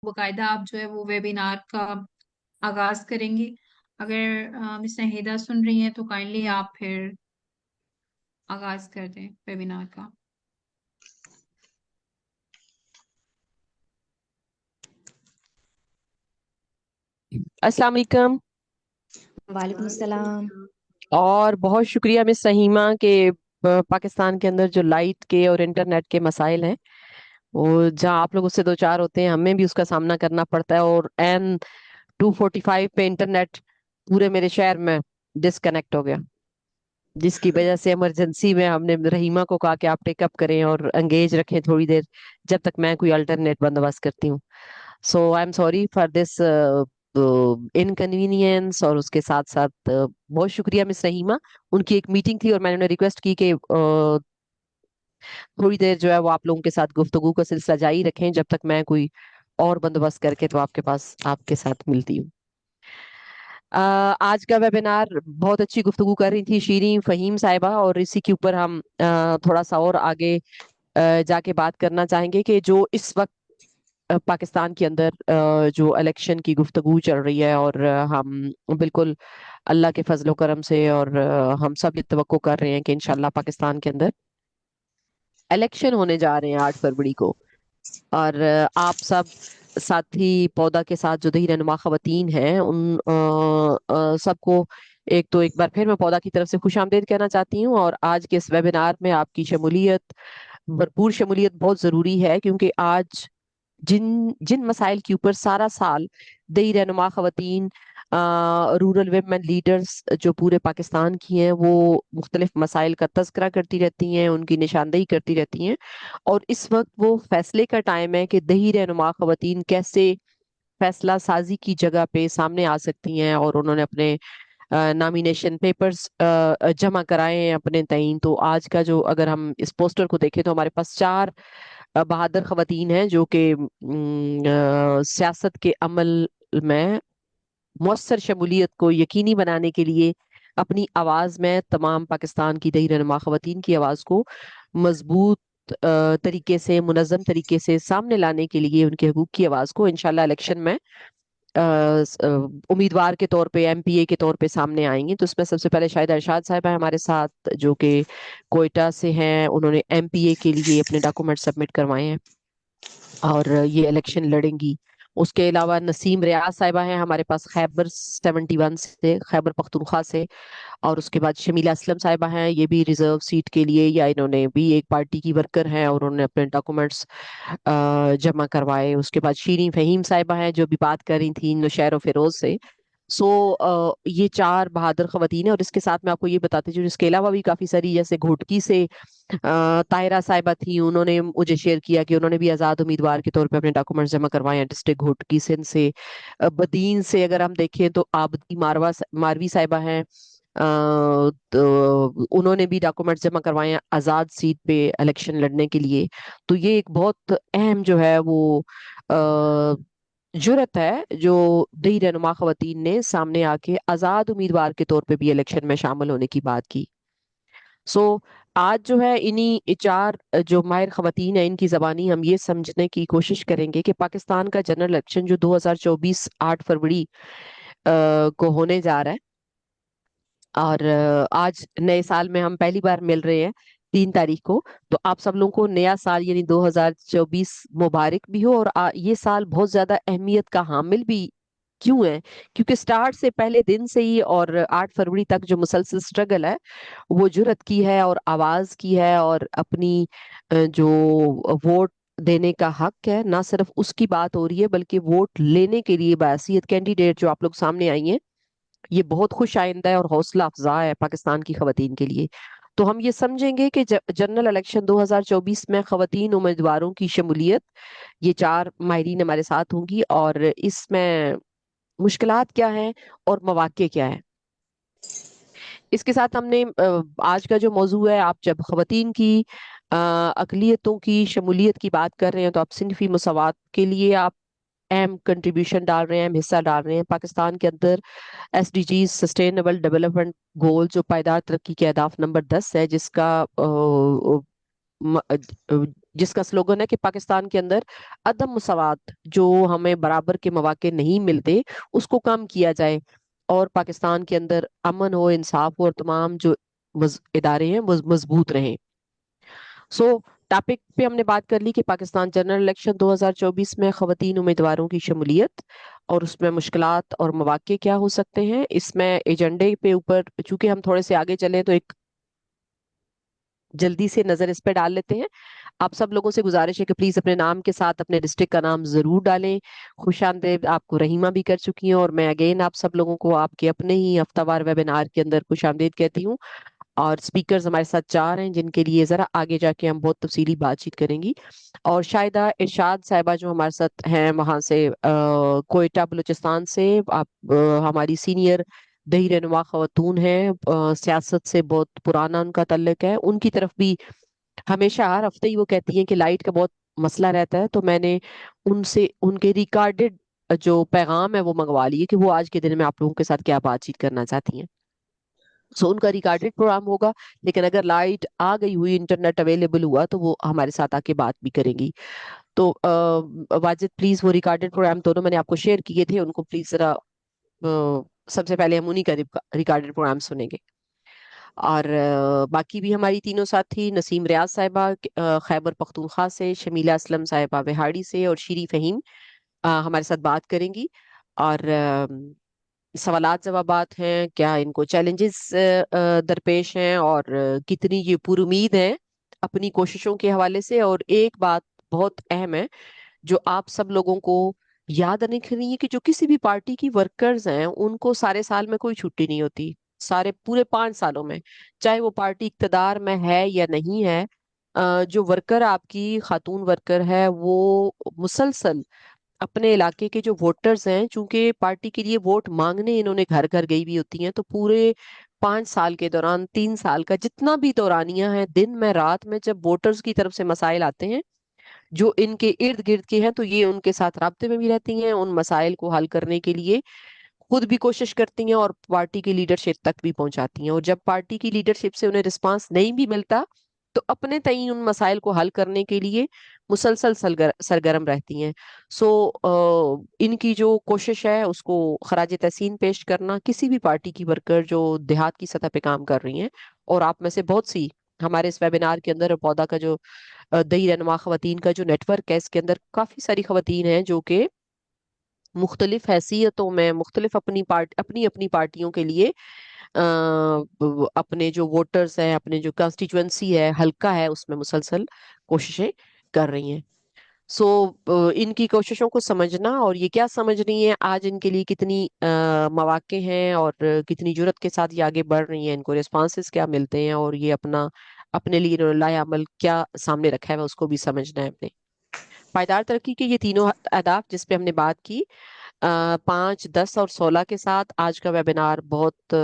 باقاعدہ آپ جو ہے وہ ویبینار کا آغاز کریں گی. اگر مس نہیدہ سن رہی ہیں تو کائنڈلی آپ پھر آغاز کر دیں ویبینار کا. السلام علیکم. وعلیکم السلام. اور بہت شکریہ مس رحیمہ کہ پاکستان کے اندر جو لائٹ کے اور انٹرنیٹ کے مسائل ہیں وہ جہاں آپ لوگ اس سے دو چار ہوتے ہیں ہمیں بھی اس کا سامنا کرنا پڑتا ہے. اور این 2:45 پہ انٹرنیٹ پورے میرے شہر میں ڈسکنیکٹ ہو گیا، جس کی وجہ سے ایمرجنسی میں ہم نے رحیمہ کو کہا کہ آپ ٹیک اپ کریں اور انگیج رکھیں تھوڑی دیر جب تک میں کوئی الٹرنیٹ بندوبست کرتی ہوں. So I am sorry for this inconvenience. اور اس کے ساتھ ساتھ بہت شکریہ مس رحیمہ. ان کی ایک میٹنگ تھی اور میں نے ریکویسٹ کی کہ تھوڑی دیر جو ہے وہ آپ لوگوں کے ساتھ گفتگو کا سلسلہ جاری رکھیں جب تک میں کوئی اور بندوبست کر کے تو آپ کے پاس آپ کے ساتھ ملتی ہوں. آج کا ویبینار بہت اچھی گفتگو کر رہی تھی شیریں فہیم صاحبہ، اور اسی کے اوپر ہم تھوڑا سا اور آگے جا کے بات کرنا چاہیں گے کہ جو اس وقت پاکستان کے اندر جو الیکشن کی گفتگو چل رہی ہے، اور ہم بالکل اللہ کے فضل و کرم سے اور ہم سب یہ توقع کر رہے ہیں کہ انشاءاللہ پاکستان کے اندر الیکشن ہونے جا رہے ہیں 8 فروری کو. اور آپ سب ساتھی پودا کے ساتھ جو دیہی رہنما خواتین ہیں ان سب کو ایک بار پھر میں پودا کی طرف سے خوش آمدید کہنا چاہتی ہوں. اور آج کے اس ویبینار میں آپ کی شمولیت، بھرپور شمولیت بہت ضروری ہے، کیونکہ آج جن مسائل کے اوپر سارا سال دیہی رہنما خواتین، رورل ویمن لیڈرز جو پورے پاکستان کی ہیں، وہ مختلف مسائل کا تذکرہ کرتی رہتی ہیں، ان کی نشاندہی کرتی رہتی ہیں. اور اس وقت وہ فیصلے کا ٹائم ہے کہ دیہی رہنما خواتین کیسے فیصلہ سازی کی جگہ پہ سامنے آ سکتی ہیں. اور انہوں نے اپنے نامینیشن پیپرز جمع کرائے ہیں اپنے تعین. تو آج کا جو اگر ہم اس پوسٹر کو دیکھیں تو ہمارے پاس 4 بہادر خواتین ہیں جو کہ سیاست کے عمل میں مؤثر شمولیت کو یقینی بنانے کے لیے اپنی آواز میں تمام پاکستان کی دیہی رہنما خواتین کی آواز کو مضبوط طریقے سے، منظم طریقے سے سامنے لانے کے لیے ان کے حقوق کی آواز کو انشاءاللہ الیکشن میں امیدوار کے طور پہ، ایم پی اے کے طور پہ سامنے آئیں گے. تو اس میں سب سے پہلے شاہدہ ارشاد صاحبہ ہمارے ساتھ جو کہ کوئٹہ سے ہیں. انہوں نے ایم پی اے کے لیے اپنے ڈاکومنٹ سبمٹ کروائے ہیں اور یہ الیکشن لڑیں گی. اس کے علاوہ نسیم ریاض صاحبہ ہیں ہمارے پاس خیبر 71 سے، خیبر پختونخوا سے. اور اس کے بعد شمیلہ اسلم صاحبہ ہیں، یہ بھی ریزرو سیٹ کے لیے، یا انہوں نے بھی ایک پارٹی کی ورکر ہیں اور انہوں نے اپنے ڈاکومنٹس جمع کروائے. اس کے بعد شیریں فہیم صاحبہ ہیں جو بھی بات کر رہی تھیں نوشہر و فیروز سے. سو یہ 4 بہادر خواتین ہیں. اور اس کے ساتھ میں آپ کو یہ بتاتی ہوں اس کے علاوہ بھی کافی ساری، جیسے گھوٹکی سے طاہرہ صاحبہ تھی، انہوں نے مجھے شیئر کیا کہ انہوں نے بھی آزاد امیدوار کے طور پہ اپنے ڈاکومنٹس جمع کروائے ہیں ڈسٹرکٹ گھوٹکی سندھ سے. بدین سے اگر ہم دیکھیں تو آبدی ماروی صاحبہ ہیں، تو انہوں نے بھی ڈاکومنٹس جمع کروائے ہیں آزاد سیٹ پہ الیکشن لڑنے کے لیے. تو یہ ایک بہت اہم جو ہے وہ جرت ہے جو دیہی رہنما خواتین نے سامنے آ کے آزاد امیدوار کے طور پہ بھی الیکشن میں شامل ہونے کی بات کی. سو آج جو ہے انہی 4 جو ماہر خواتین ہیں ان کی زبانی ہم یہ سمجھنے کی کوشش کریں گے کہ پاکستان کا جنرل الیکشن جو 2024 8 فروری کو ہونے جا رہا ہے، اور آج نئے سال میں ہم پہلی بار مل رہے ہیں 3 تاریخ کو. تو آپ سب لوگوں کو نیا سال یعنی 2024 مبارک بھی ہو. اور یہ سال بہت زیادہ اہمیت کا حامل بھی کیوں ہے؟ کیونکہ سٹارٹ سے پہلے دن سے ہی اور 8 فروری تک جو مسلسل سٹرگل ہے وہ جرت کی ہے اور آواز کی ہے، اور اپنی جو ووٹ دینے کا حق ہے نہ صرف اس کی بات ہو رہی ہے بلکہ ووٹ لینے کے لیے باحثیت کینڈیڈیٹ جو آپ لوگ سامنے آئی ہیں یہ بہت خوش آئندہ ہے اور حوصلہ افزا ہے پاکستان کی خواتین کے لیے. تو ہم یہ سمجھیں گے کہ جنرل الیکشن 2024 میں خواتین امیدواروں کی شمولیت، یہ 4 ماہرین ہمارے ساتھ ہوں گی، اور اس میں مشکلات کیا ہیں اور مواقع کیا ہیں. اس کے ساتھ ہم نے آج کا جو موضوع ہے، آپ جب خواتین کی اقلیتوں کی شمولیت کی بات کر رہے ہیں تو آپ صنفی مساوات کے لیے آپ اہم کنٹریبیوشن ڈال رہے ہیں، اہم حصہ ڈال رہے ہیں. پاکستان کے اندر S D Gs sustainable development goal جو پائیدار ترقی کے اہداف نمبر 10 ہے، جس کا جس کا سلوگن ہے کہ پاکستان کے اندر عدم مساوات جو ہمیں برابر کے مواقع نہیں ملتے اس کو کم کیا جائے، اور پاکستان کے اندر امن ہو، انصاف ہو، اور تمام جو ادارے ہیں وہ مضبوط رہیں۔ ٹاپک پہ ہم نے بات کر لی کہ پاکستان جنرل الیکشن 2024 میں خواتین امیدواروں کی شمولیت اور اس میں مشکلات اور مواقع کیا ہو سکتے ہیں۔ اس میں ایجنڈے پہ اوپر چونکہ ہم تھوڑے سے آگے چلیں تو ایک جلدی سے نظر اس پہ ڈال لیتے ہیں۔ آپ سب لوگوں سے گزارش ہے کہ پلیز اپنے نام کے ساتھ اپنے ڈسٹرکٹ کا نام ضرور ڈالیں۔ خوش آمدید آپ کو رحیمہ بھی کر چکی ہیں، اور میں اگین آپ سب لوگوں کو آپ کے اپنے ہی ہفتہ وار ویبینار کے اندر خوش آمدید کہتی ہوں۔ اور سپیکرز ہمارے ساتھ 4 ہیں جن کے لیے ذرا آگے جا کے ہم بہت تفصیلی بات چیت کریں گی۔ اور شاہدہ ارشاد صاحبہ جو ہمارے ساتھ ہیں وہاں سے کوئٹہ بلوچستان سے، آپ ہماری سینئر دیہی رہنما خاتون ہیں، سیاست سے بہت پرانا ان کا تعلق ہے۔ ان کی طرف بھی ہمیشہ ہر ہفتے ہی وہ کہتی ہیں کہ لائٹ کا بہت مسئلہ رہتا ہے، تو میں نے ان سے ان کے ریکارڈڈ جو پیغام ہے وہ منگوا لیے کہ وہ آج کے دن میں آپ لوگوں کے ساتھ کیا بات چیت کرنا چاہتی ہیں۔ ان کا ریکارڈڈ پروگرام ہوگا، لیکن اگر لائٹ آ گئی ہوئی، انٹرنیٹ اویلیبل ہوا تو وہ ہمارے ساتھ آ کے بات بھی کریں گی۔ تو واجد پلیز وہ ریکارڈڈ پروگرام دونوں میں نے آپ کو شیئر کیے تھے، ان کو پلیز ذرا سب سے پہلے ہم انہی کا ریکارڈڈ پروگرام سنیں گے۔ اور باقی بھی ہماری تینوں ساتھی نسیم ریاض صاحبہ خیبر پختونخوا سے، شمیلہ اسلم صاحبہ وہاڑی سے، اور شیری فہیم ہمارے ساتھ بات کریں گی۔ اور سوالات جوابات ہیں، کیا ان کو چیلنجز درپیش ہیں، اور کتنی یہ پر امید ہیں اپنی کوششوں کے حوالے سے۔ اور ایک بات بہت اہم ہے جو آپ سب لوگوں کو یاد رکھنی ہے کہ جو کسی بھی پارٹی کی ورکرز ہیں ان کو سارے سال میں کوئی چھٹی نہیں ہوتی، سارے پورے 5 سالوں میں، چاہے وہ پارٹی اقتدار میں ہے یا نہیں ہے۔ جو ورکر آپ کی خاتون ورکر ہے وہ مسلسل اپنے علاقے کے جو ووٹرز ہیں، چونکہ پارٹی کے لیے ووٹ مانگنے انہوں نے گھر گھر گئی بھی ہوتی ہیں، تو پورے 5 سال کے دوران 3 سال کا جتنا بھی دورانیہ ہے، دن میں رات میں، جب ووٹرز کی طرف سے مسائل آتے ہیں جو ان کے ارد گرد کے ہیں، تو یہ ان کے ساتھ رابطے میں بھی رہتی ہیں، ان مسائل کو حل کرنے کے لیے خود بھی کوشش کرتی ہیں، اور پارٹی کی لیڈرشپ تک بھی پہنچاتی ہیں۔ اور جب پارٹی کی لیڈرشپ سے انہیں رسپانس نہیں بھی ملتا تو اپنے تعین ان مسائل کو حل کرنے کے لیے مسلسل سرگرم رہتی ہیں۔ ان کی جو کوشش ہے اس کو خراج تحسین پیش کرنا کسی بھی پارٹی کی ورکر جو دیہات کی سطح پہ کام کر رہی ہیں، اور آپ میں سے بہت سی ہمارے اس ویبینار کے اندر پودا کا جو دیہی رہنما خواتین کا جو نیٹ ورک ہے، اس کے اندر کافی ساری خواتین ہیں جو کہ مختلف حیثیتوں میں، مختلف اپنی اپنی پارٹیوں کے لیے اپنے جو ووٹرز ہیں، اپنے جو کانسٹیچوئنسی ہے، حلقہ ہے، اس میں مسلسل کوششیں کر رہی ہیں۔ ان کی کوششوں کو سمجھنا، اور یہ کیا سمجھ رہی ہیں آج ان کے لیے کتنی مواقع ہیں، اور کتنی جرت کے ساتھ یہ آگے بڑھ رہی ہیں، ان کو ریسپانسز کیا ملتے ہیں، اور یہ اپنے لیے لائے عمل کیا سامنے رکھا ہے، اس کو بھی سمجھنا ہے اپنے۔ پائیدار ترقی کے یہ تینوں اہداف جس پہ ہم نے بات کی، 5، 10 اور 16 کے ساتھ آج کا ویبینار بہت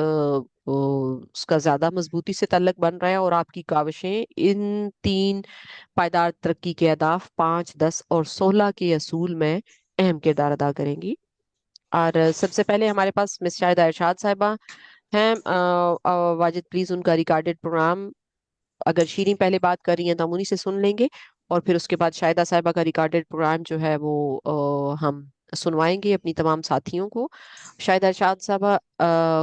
اس کا زیادہ مضبوطی سے تعلق بن رہا ہے، اور آپ کی کاوشیں ان 3 پائیدار ترقی کے اہداف 5، 10 اور 16 کے اصول میں اہم کردار ادا کریں گی۔ اور سب سے پہلے ہمارے پاس مس شاہدہ ارشاد صاحبہ ہیں۔ واجد پلیز ان کا ریکارڈڈ پروگرام، اگر شیریں پہلے بات کر رہی ہیں تو ہم انہی سے سن لیں گے، اور پھر اس کے بعد شاہدہ صاحبہ کا ریکارڈڈ پروگرام جو ہے وہ ہم سنوائیں گے اپنی تمام ساتھیوں کو۔ شاہدہ ارشاد صاحبہ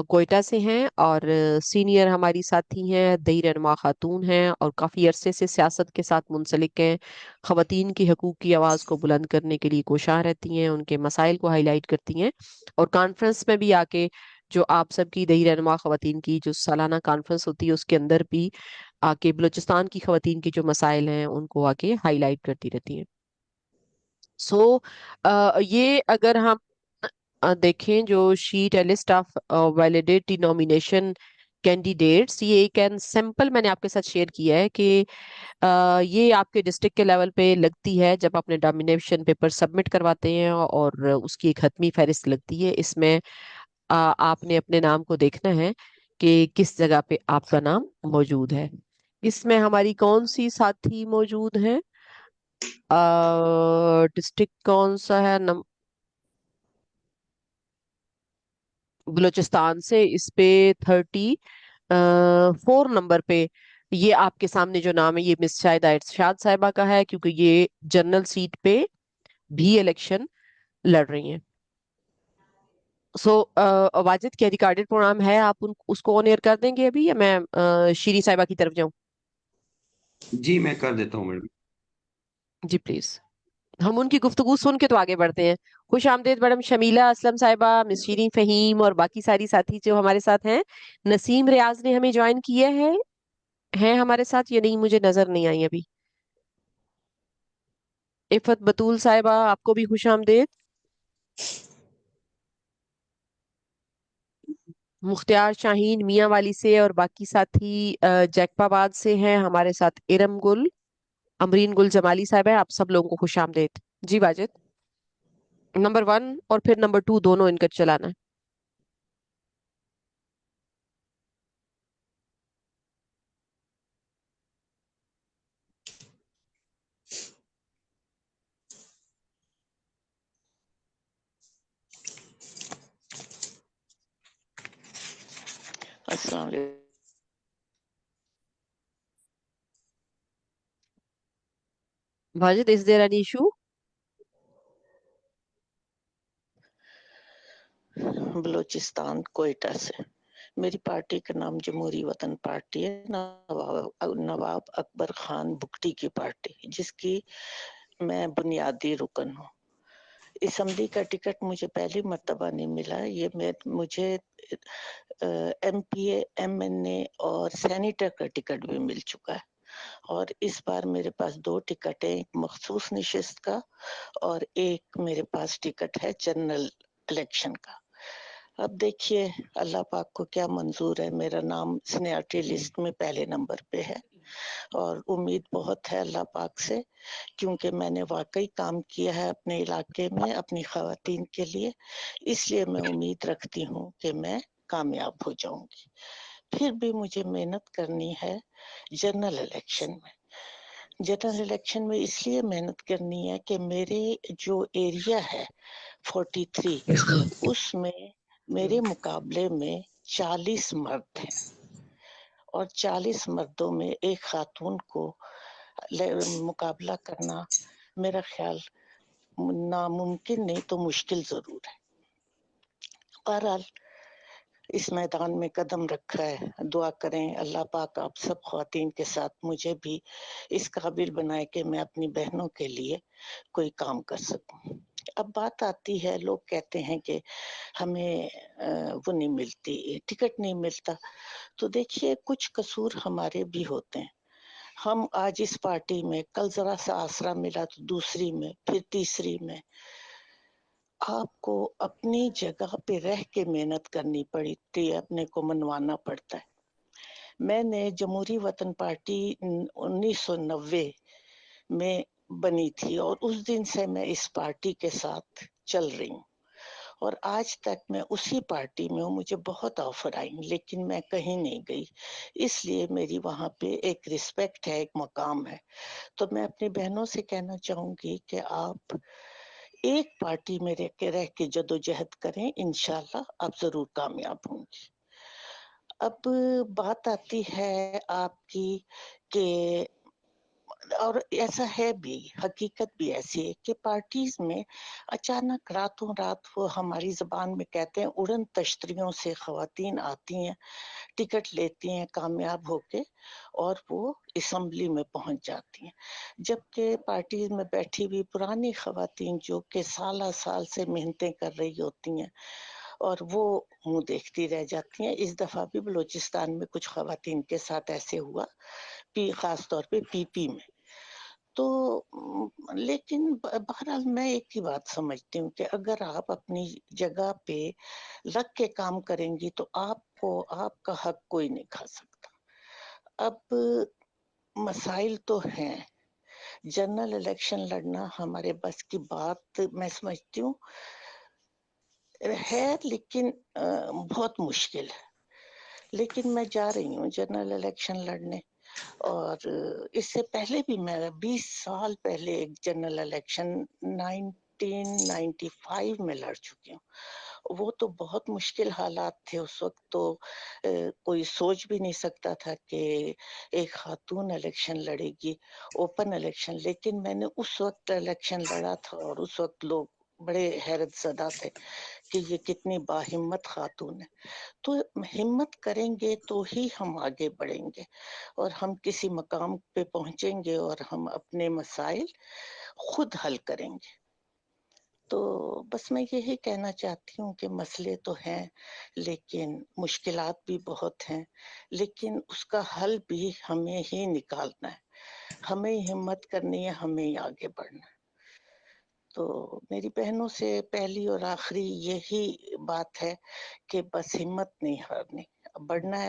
کوئٹہ سے ہیں، اور سینئر ہماری ساتھی ہیں، دیہی رہنما خاتون ہیں، اور کافی عرصے سے سیاست کے ساتھ منسلک ہیں، خواتین کی حقوق کی آواز کو بلند کرنے کے لیے کوشاں رہتی ہیں، ان کے مسائل کو ہائی لائٹ کرتی ہیں، اور کانفرنس میں بھی آ کے جو آپ سب کی دیہی رہنما خواتین کی جو سالانہ کانفرنس ہوتی ہے اس کے اندر بھی آ کے بلوچستان کی خواتین کے جو مسائل ہیں ان کو آ کے ہائی لائٹ کرتی رہتی ہیں۔ یہ اگر ہم دیکھیں جو شیٹ ہے، list of validity nomination candidates, یہ ایک سمپل میں نے آپ کے ساتھ شیئر کیا ہے کہ یہ آپ کے ڈسٹرکٹ کے لیول پہ لگتی ہے جب آپ نے نومینیشن پیپر سبمٹ کرواتے ہیں، اور اس کی ایک حتمی فہرست لگتی ہے۔ اس میں آپ نے اپنے نام کو دیکھنا ہے کہ کس جگہ پہ آپ کا نام موجود ہے۔ اس میں ہماری کون سی ساتھی موجود ہیں؟ ڈسٹرکٹ کون سا ہے؟ بلوچستان سے اس پہ 34 نمبر پہ یہ آپ کے سامنے جو نام ہے یہ مس شاہدہ ارشاد صاحبہ کا ہے، کیونکہ یہ جنرل سیٹ پہ بھی الیکشن لڑ رہی ہیں. سو واجد کیا ریکارڈڈ پروگرام ہے، آپ اس کو آن ایئر کر دیں گے ابھی، یا میں شیریں صاحبہ کی طرف جاؤں؟ جی میں کر دیتا ہوں میڈم. G please. ہم ان کی گفتگو سن کے تو آگے بڑھتے ہیں. خوش آمدید میڈم شمیلہ اسلم صاحبہ، مس شیریں فہیم اور باقی ساری ساتھی جو ہمارے ساتھ ہیں. نسیم ریاض نے ہمیں جوائن کیا ہے، ہیں ہمارے ساتھ یا نہیں، مجھے نظر نہیں آئی ابھی. عفت بطول صاحبہ آپ کو بھی خوش آمدید. مختار شاہین میاں والی سے اور باقی ساتھی جیکپ آباد سے ہیں ہمارے ساتھ. ارم گل، امرین گل جمالی صاحب ہے، آپ سب لوگوں کو خوش آمدید. جی واجد، نمبر 1 اور پھر نمبر 2 دونوں ان کا چلانا ہے. السلام علیکم. Wajid is there any issue؟ Balochistan Quetta سے. میری پارٹی کا نام جمہوری وطن پارٹی ہے، نواب اکبر خان بگٹی کی پارٹی، جس کی میں بنیادی رکن ہوں. اسمبلی کا ٹکٹ مجھے پہلی مرتبہ نہیں ملا. یہ مجھے ایم پی اے، ایم این اے اور سینیٹر کا ٹکٹ بھی مل چکا ہے، اور اس بار میرے پاس 2 ٹکٹ ہیں، ایک مخصوص نشست کا اور ایک میرے پاس ٹکٹ ہے جنرل الیکشن کا. اب دیکھیے اللہ پاک کو کیا منظور ہے. میرا نام سینیٹری لسٹ میں پہلے نمبر پہ ہے، اور امید بہت ہے اللہ پاک سے، کیونکہ میں نے واقعی کام کیا ہے اپنے علاقے میں اپنی خواتین کے لیے. اس لیے میں امید رکھتی ہوں کہ میں کامیاب ہو جاؤں گی. پھر بھی مجھے محنت کرنی ہے جنرل الیکشن میں. جنرل الیکشن میں اس لیے محنت کرنی ہے کہ میرے جو ایریا ہے 43، اس میں میرے مقابلے میں 40 مرد ہیں، اور 40 مردوں میں ایک خاتون کو مقابلہ کرنا میرا خیال ناممکن نہیں تو مشکل ضرور ہے. بہرحال اس میدان میں قدم رکھا ہے. دعا کریں اللہ پاک آپ سب خواتین کے ساتھ مجھے بھی اس قابل بنائے کہ میں اپنی بہنوں کے لیے کوئی کام کر سکوں. اب بات آتی ہے، لوگ کہتے ہیں کہ ہمیں وہ نہیں ملتی، ٹکٹ نہیں ملتا. تو دیکھیے کچھ قصور ہمارے بھی ہوتے ہیں. ہم آج اس پارٹی میں، کل ذرا سا آسرا ملا تو دوسری میں، پھر تیسری میں. آپ کو اپنی جگہ پہ رہ کے محنت کرنی پڑتی ہے، اپنے کو منوانا پڑتا ہے. میں نے جمہوری وطن پارٹی 1990 میں بنی تھی، اور اس دن سے میں اس پارٹی کے ساتھ چل رہی ہوں، اور آج تک میں اسی پارٹی میں ہوں. مجھے بہت آفر آئی لیکن میں کہیں نہیں گئی، اس لیے میری وہاں پہ ایک رسپیکٹ ہے، ایک مقام ہے. تو میں اپنی بہنوں سے کہنا چاہوں گی کہ آپ ایک پارٹی میں رہ کے جدوجہد کریں، انشاءاللہ آپ ضرور کامیاب ہوں گی. اب بات آتی ہے آپ کی کہ، اور ایسا ہے بھی، حقیقت بھی ایسی ہے کہ پارٹیز میں اچانک راتوں رات، وہ ہماری زبان میں کہتے ہیں اڑن تشتریوں سے خواتین آتی ہیں، ٹکٹ لیتی ہیں کامیاب ہو کے، اور وہ اسمبلی میں پہنچ جاتی ہیں. جبکہ پارٹیز میں بیٹھی ہوئی پرانی خواتین جو کہ سالہ سال سے محنتیں کر رہی ہوتی ہیں، اور وہ منہ دیکھتی رہ جاتی ہیں. اس دفعہ بھی بلوچستان میں کچھ خواتین کے ساتھ ایسے ہوا، خاص طور پہ پی پی میں. تو لیکن بہرحال میں ایک ہی بات سمجھتی ہوں کہ اگر آپ اپنی جگہ پہ لگ کے کام کریں گی تو آپ کا حق کوئی نہیں کھا سکتا. اب مسائل تو ہیں، جنرل الیکشن لڑنا ہمارے بس کی بات میں سمجھتی ہوں ہے، لیکن بہت مشکل ہے. لیکن میں جا رہی ہوں جنرل الیکشن لڑنے، اور اس سے پہلے بھی میں 20 سال پہلے ایک جنرل الیکشن 1995 میں لڑ چکی ہوں، وہ تو بہت مشکل حالات تھے اس وقت، تو کوئی سوچ بھی نہیں سکتا تھا کہ ایک خاتون الیکشن لڑے گی، اوپن الیکشن. لیکن میں نے اس وقت الیکشن لڑا تھا اور اس وقت لوگ بڑے حیرت زدہ تھے کہ یہ کتنی باہمت خاتون ہے. تو ہمت کریں گے تو ہی ہم آگے بڑھیں گے اور ہم کسی مقام پہ پہنچیں گے اور ہم اپنے مسائل خود حل کریں گے. تو بس میں یہی کہنا چاہتی ہوں کہ مسئلے تو ہیں لیکن مشکلات بھی بہت ہیں، لیکن اس کا حل بھی ہمیں ہی نکالنا ہے، ہمیں ہی ہمت کرنی ہے، ہمیں ہی آگے بڑھنا ہے. تو میری بہنوں سے پہلی اور آخری یہی بات ہے کہ بس ہمت نہیں ہارنی، بڑھنا ہے.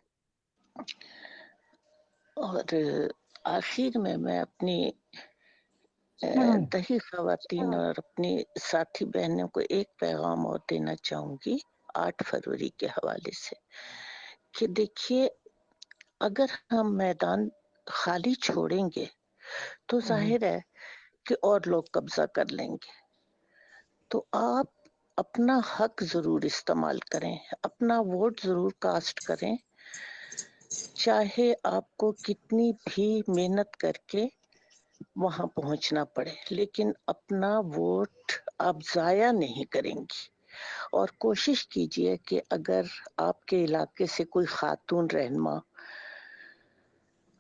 اور آخر میں اپنی دہی خواتین اور اپنی ساتھی بہنوں کو ایک پیغام اور دینا چاہوں گی 8 فروری کے حوالے سے کہ دیکھیے، اگر ہم میدان خالی چھوڑیں گے تو ظاہر ہے کہ اور لوگ قبضہ کر لیں گے. تو آپ اپنا حق ضرور استعمال کریں، اپنا ووٹ ضرور کاسٹ کریں، چاہے آپ کو کتنی بھی محنت کر کے وہاں پہنچنا پڑے، لیکن اپنا ووٹ آپ ضائع نہیں کریں گی. اور کوشش کیجئے کہ اگر آپ کے علاقے سے کوئی خاتون رہنما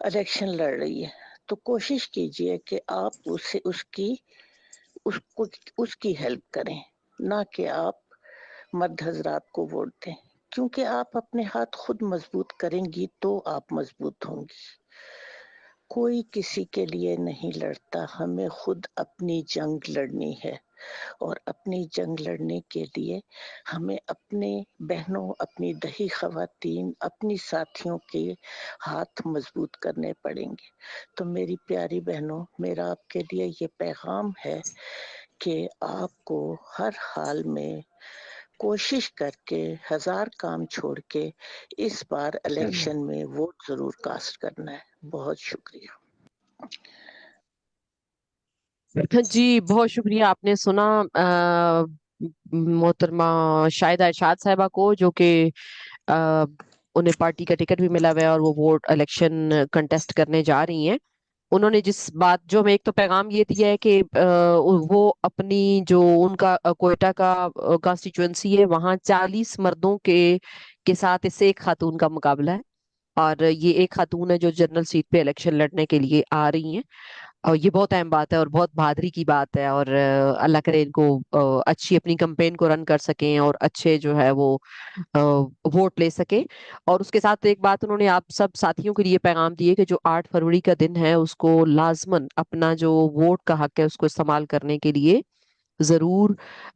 الیکشن لڑ رہی ہے تو کوشش کیجئے کہ آپ اس کی ہیلپ کریں، نہ کہ آپ مرد حضرات کو ووٹ دیں. کیونکہ آپ اپنے ہاتھ خود مضبوط کریں گی تو آپ مضبوط ہوں گی. کوئی کسی کے لیے نہیں لڑتا، ہمیں خود اپنی جنگ لڑنی ہے، اور اپنی جنگ لڑنے کے لیے ہمیں اپنے بہنوں، اپنی دہی خواتین، اپنی ساتھیوں کے ہاتھ مضبوط کرنے پڑیں گے. تو میری پیاری بہنوں، میرا آپ کے لیے یہ پیغام ہے کہ آپ کو ہر حال میں کوشش کر کے 1000 کام چھوڑ کے اس بار الیکشن میں ووٹ ضرور کاسٹ کرنا ہے. بہت شکریہ. جی بہت شکریہ. آپ نے سنا محترمہ شاہدہ ارشاد صاحبہ کو، جو کہ انہیں پارٹی کا ٹکٹ بھی ملا ہوا ہے اور وہ ووٹ الیکشن کنٹیسٹ کرنے جا رہی ہیں. انہوں نے جس بات جو میں ایک تو پیغام یہ دیا ہے کہ وہ اپنی جو ان کا کوئٹہ کا کانسٹیچوئنسی ہے، وہاں 40 مردوں کے ساتھ اس سے ایک خاتون کا مقابلہ ہے، اور یہ ایک خاتون ہے جو جنرل سیٹ پہ الیکشن لڑنے کے لیے آ رہی ہیں. اور یہ بہت اہم بات ہے اور بہت بہادری کی بات ہے، اور اللہ کرے ان کو اچھی اپنی کمپین کو رن کر سکیں اور اچھے جو ہے وہ ووٹ لے سکیں. اور اس کے ساتھ ایک بات انہوں نے آپ سب ساتھیوں کے لیے پیغام دیے کہ جو 8 فروری کا دن ہے اس کو لازماً اپنا جو ووٹ کا حق ہے اس کو استعمال کرنے کے لیے ضرور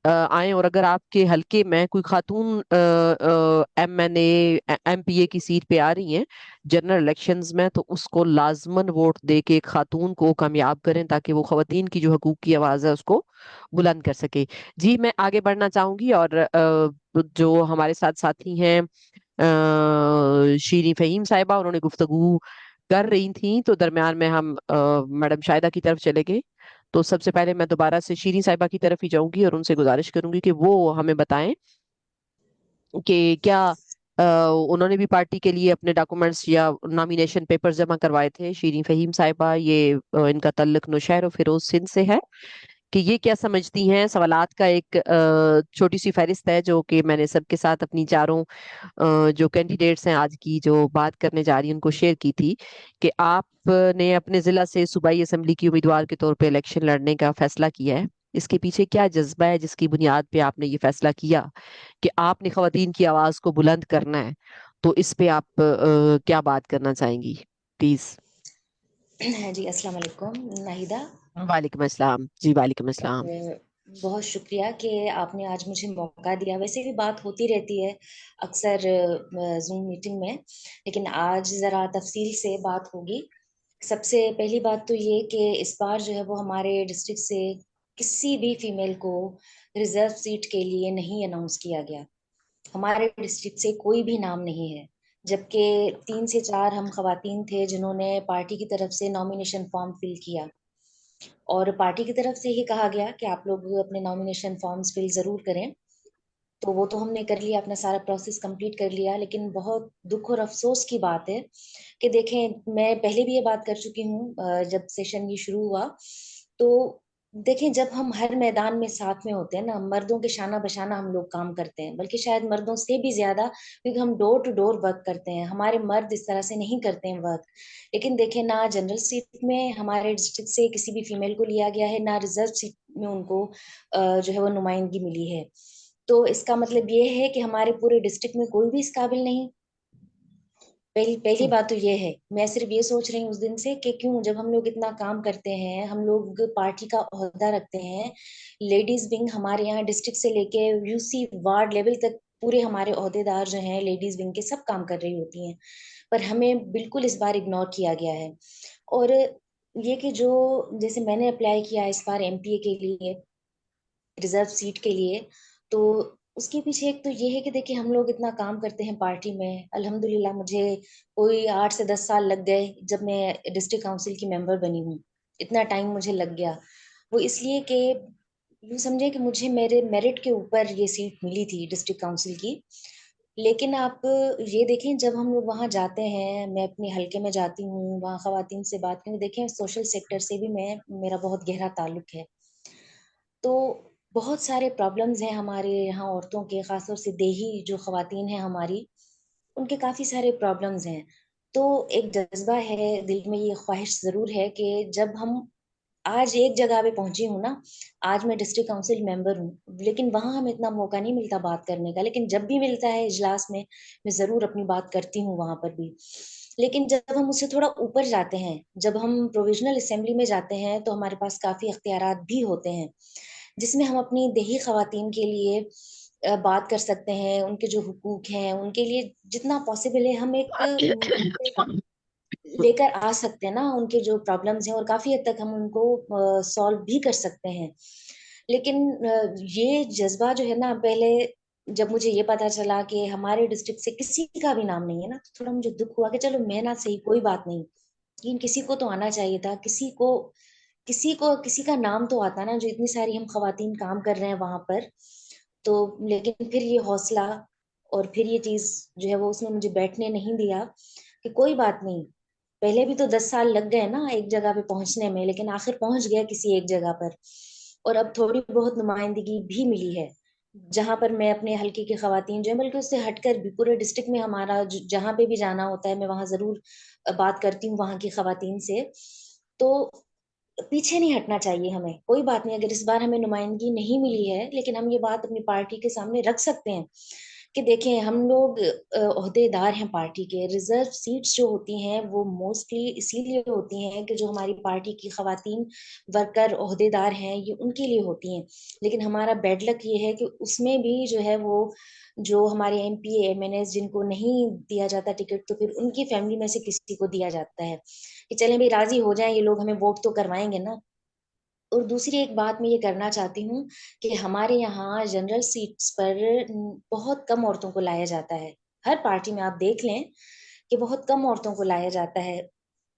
آئیں. اور اگر آپ کے حلقے میں کوئی خاتون M N A M P A کی سیٹ پہ آ رہی ہیں جنرل الیکشنز میں، تو اس کو لازماً ووٹ دے کے ایک خاتون کو کامیاب کریں تاکہ وہ خواتین کی جو حقوق کی آواز ہے اس کو بلند کر سکے. جی میں آگے بڑھنا چاہوں گی، اور جو ہمارے ساتھ ساتھی ہیں شیریں فہیم صاحبہ، انہوں نے گفتگو کر رہی تھیں تو درمیان میں ہم میڈم شاہدہ کی طرف چلے گئے. تو سب سے پہلے میں دوبارہ سے شیریں صاحبہ کی طرف ہی جاؤں گی اور ان سے گزارش کروں گی کہ وہ ہمیں بتائیں کہ کیا انہوں نے بھی پارٹی کے لیے اپنے ڈاکومنٹس یا نامینیشن پیپرز جمع کروائے تھے. شیریں فہیم صاحبہ، یہ ان کا تعلق نوشہر و فیروز سندھ سے ہے، کہ یہ کیا سمجھتی ہیں. سوالات کا ایک چھوٹی سی فہرست ہے جو کہ میں نے سب کے ساتھ اپنی چاروں جو کینڈیڈیٹس ہیں آج کی جو بات کرنے جا رہی ہیں ان کو شیئر کی تھی، کہ آپ نے اپنے ضلع سے صوبائی اسمبلی کی امیدوار کے طور پہ الیکشن لڑنے کا فیصلہ کیا ہے. اس کے پیچھے کیا جذبہ ہے جس کی بنیاد پہ آپ نے یہ فیصلہ کیا کہ آپ نے خواتین کی آواز کو بلند کرنا ہے؟ تو اس پہ آپ کیا بات کرنا چاہیں گی پلیز؟ جی السلام علیکم ناہیدہ. وعلیکم السلام. جی وعلیکم السلام. بہت شکریہ کہ آپ نے آج مجھے موقع دیا. ویسے بھی بات ہوتی رہتی ہے اکثر زوم میٹنگ میں، لیکن آج ذرا تفصیل سے بات ہوگی. سب سے پہلی بات تو یہ کہ اس بار جو ہے وہ ہمارے ڈسٹرکٹ سے کسی بھی فیمیل کو ریزرو سیٹ کے لیے نہیں اناؤنس کیا گیا. ہمارے ڈسٹرکٹ سے کوئی بھی نام نہیں ہے، جبکہ 3 سے 4 ہم خواتین تھے جنہوں نے پارٹی کی طرف سے نامینیشن فارم فل کیا، اور پارٹی کی طرف سے ہی کہا گیا کہ آپ لوگ اپنے نامینیشن فارمز فل ضرور کریں. تو وہ تو ہم نے کر لیا، اپنا سارا پروسیس کمپلیٹ کر لیا. لیکن بہت دکھ اور افسوس کی بات ہے کہ دیکھیں، میں پہلے بھی یہ بات کر چکی ہوں جب سیشن یہ شروع ہوا. تو دیکھیں، جب ہم ہر میدان میں ساتھ میں ہوتے ہیں نا، مردوں کے شانہ بشانہ ہم لوگ کام کرتے ہیں، بلکہ شاید مردوں سے بھی زیادہ، کیونکہ ہم ڈور ٹو ڈور ورک کرتے ہیں. ہمارے مرد اس طرح سے نہیں کرتے ہیں ورک. لیکن دیکھیں، نہ جنرل سیٹ میں ہمارے ڈسٹرکٹ سے کسی بھی فیمیل کو لیا گیا ہے، نہ ریزرو سیٹ میں ان کو جو ہے وہ نمائندگی ملی ہے. تو اس کا مطلب یہ ہے کہ ہمارے پورے ڈسٹرکٹ میں کوئی بھی اس قابل نہیں. پہلی بات تو یہ ہے. میں صرف یہ سوچ رہی ہوں اس دن سے کہ کیوں، جب ہم لوگ اتنا کام کرتے ہیں، ہم لوگ پارٹی کا عہدہ رکھتے ہیں، لیڈیز ونگ ہمارے یہاں ڈسٹرکٹ سے لے کے یو سی وارڈ لیول تک پورے ہمارے عہدے دار جو ہیں لیڈیز ونگ کے سب کام کر رہی ہوتی ہیں، پر ہمیں بالکل اس بار اگنور کیا گیا ہے. اور یہ کہ جو جیسے میں نے اپلائی کیا اس بار ایم پی اے کے لیے، ریزرو سیٹ کے لیے، تو اس کے پیچھے ایک تو یہ ہے کہ دیکھیں، ہم لوگ اتنا کام کرتے ہیں پارٹی میں. الحمدللہ مجھے کوئی 8 سے 10 سال لگ گئے جب میں ڈسٹرکٹ کاؤنسل کی ممبر بنی ہوں. اتنا ٹائم مجھے لگ گیا. وہ اس لیے کہ یوں سمجھیں کہ مجھے میرے میرٹ کے اوپر یہ سیٹ ملی تھی ڈسٹرکٹ کاؤنسل کی. لیکن آپ یہ دیکھیں، جب ہم لوگ وہاں جاتے ہیں، میں اپنے حلقے میں جاتی ہوں، وہاں خواتین سے بات کریں، دیکھیں سوشل سیکٹر سے بھی میرا بہت گہرا تعلق ہے. تو بہت سارے پرابلمز ہیں ہمارے یہاں عورتوں کے، خاص طور سے دیہی جو خواتین ہیں ہماری، ان کے کافی سارے پرابلمز ہیں. تو ایک جذبہ ہے دل میں، یہ خواہش ضرور ہے کہ جب ہم آج ایک جگہ پہ پہنچی ہوں نا، آج میں ڈسٹرکٹ کاؤنسل ممبر ہوں، لیکن وہاں ہمیں اتنا موقع نہیں ملتا بات کرنے کا. لیکن جب بھی ملتا ہے اجلاس میں ضرور اپنی بات کرتی ہوں وہاں پر بھی. لیکن جب ہم اس سے تھوڑا اوپر جاتے ہیں، جب ہم پروویژنل اسمبلی میں جاتے ہیں، تو ہمارے پاس کافی اختیارات بھی ہوتے ہیں، جس میں ہم اپنی دیہی خواتین کے لیے بات کر سکتے ہیں. ان کے جو حقوق ہیں ان کے لیے جتنا پاسبل ہے ہم ایک لے کر آ سکتے ہیں نا، ان کے جو پرابلمز ہیں، اور کافی حد تک ہم ان کو سالو بھی کر سکتے ہیں. لیکن یہ جذبہ جو ہے نا، پہلے جب مجھے یہ پتا چلا کہ ہمارے ڈسٹرکٹ سے کسی کا بھی نام نہیں ہے نا، تو تھوڑا مجھے دکھ ہوا کہ چلو میں نہ صحیح، کوئی بات نہیں، لیکن کسی کو تو آنا چاہیے تھا. کسی کا نام تو آتا نا، جو اتنی ساری ہم خواتین کام کر رہے ہیں وہاں پر. تو لیکن پھر یہ حوصلہ اور پھر یہ چیز جو ہے وہ اس نے مجھے بیٹھنے نہیں دیا کہ کوئی بات نہیں. پہلے بھی تو 10 سال لگ گئے نا ایک جگہ پہ پہنچنے میں، لیکن آخر پہنچ گیا کسی ایک جگہ پر. اور اب تھوڑی بہت نمائندگی بھی ملی ہے، جہاں پر میں اپنے حلقے کی خواتین جو ہے، بلکہ اس سے ہٹ کر بھی پورے ڈسٹرکٹ میں ہمارا جہاں پہ بھی جانا ہوتا ہے، میں وہاں ضرور بات کرتی ہوں وہاں کی خواتین سے. تو پیچھے نہیں ہٹنا چاہیے ہمیں. کوئی بات نہیں، اگر اس بار ہمیں نمائندگی نہیں ملی ہے، لیکن ہم یہ بات اپنی پارٹی کے سامنے رکھ سکتے ہیں کہ دیکھیں، ہم لوگ عہدے دار ہیں پارٹی کے. ریزرو سیٹس جو ہوتی ہیں وہ موسٹلی اسی لیے ہوتی ہیں کہ جو ہماری پارٹی کی خواتین ورکر عہدے دار ہیں، یہ ان کے لیے ہوتی ہیں. لیکن ہمارا بیڈ لک یہ ہے کہ اس میں بھی جو ہے وہ جو ہمارے M P M N S جن کو نہیں دیا جاتا ٹکٹ، تو پھر ان کی فیملی میں سے کسی کو دیا جاتا ہے کہ چلیں بھائی راضی ہو جائیں، یہ لوگ ہمیں ووٹ تو کروائیں گے نا. اور دوسری ایک بات میں یہ کرنا چاہتی ہوں کہ ہمارے یہاں جنرل سیٹس پر بہت کم عورتوں کو لایا جاتا ہے. ہر پارٹی میں آپ دیکھ لیں کہ بہت کم عورتوں کو لایا جاتا ہے.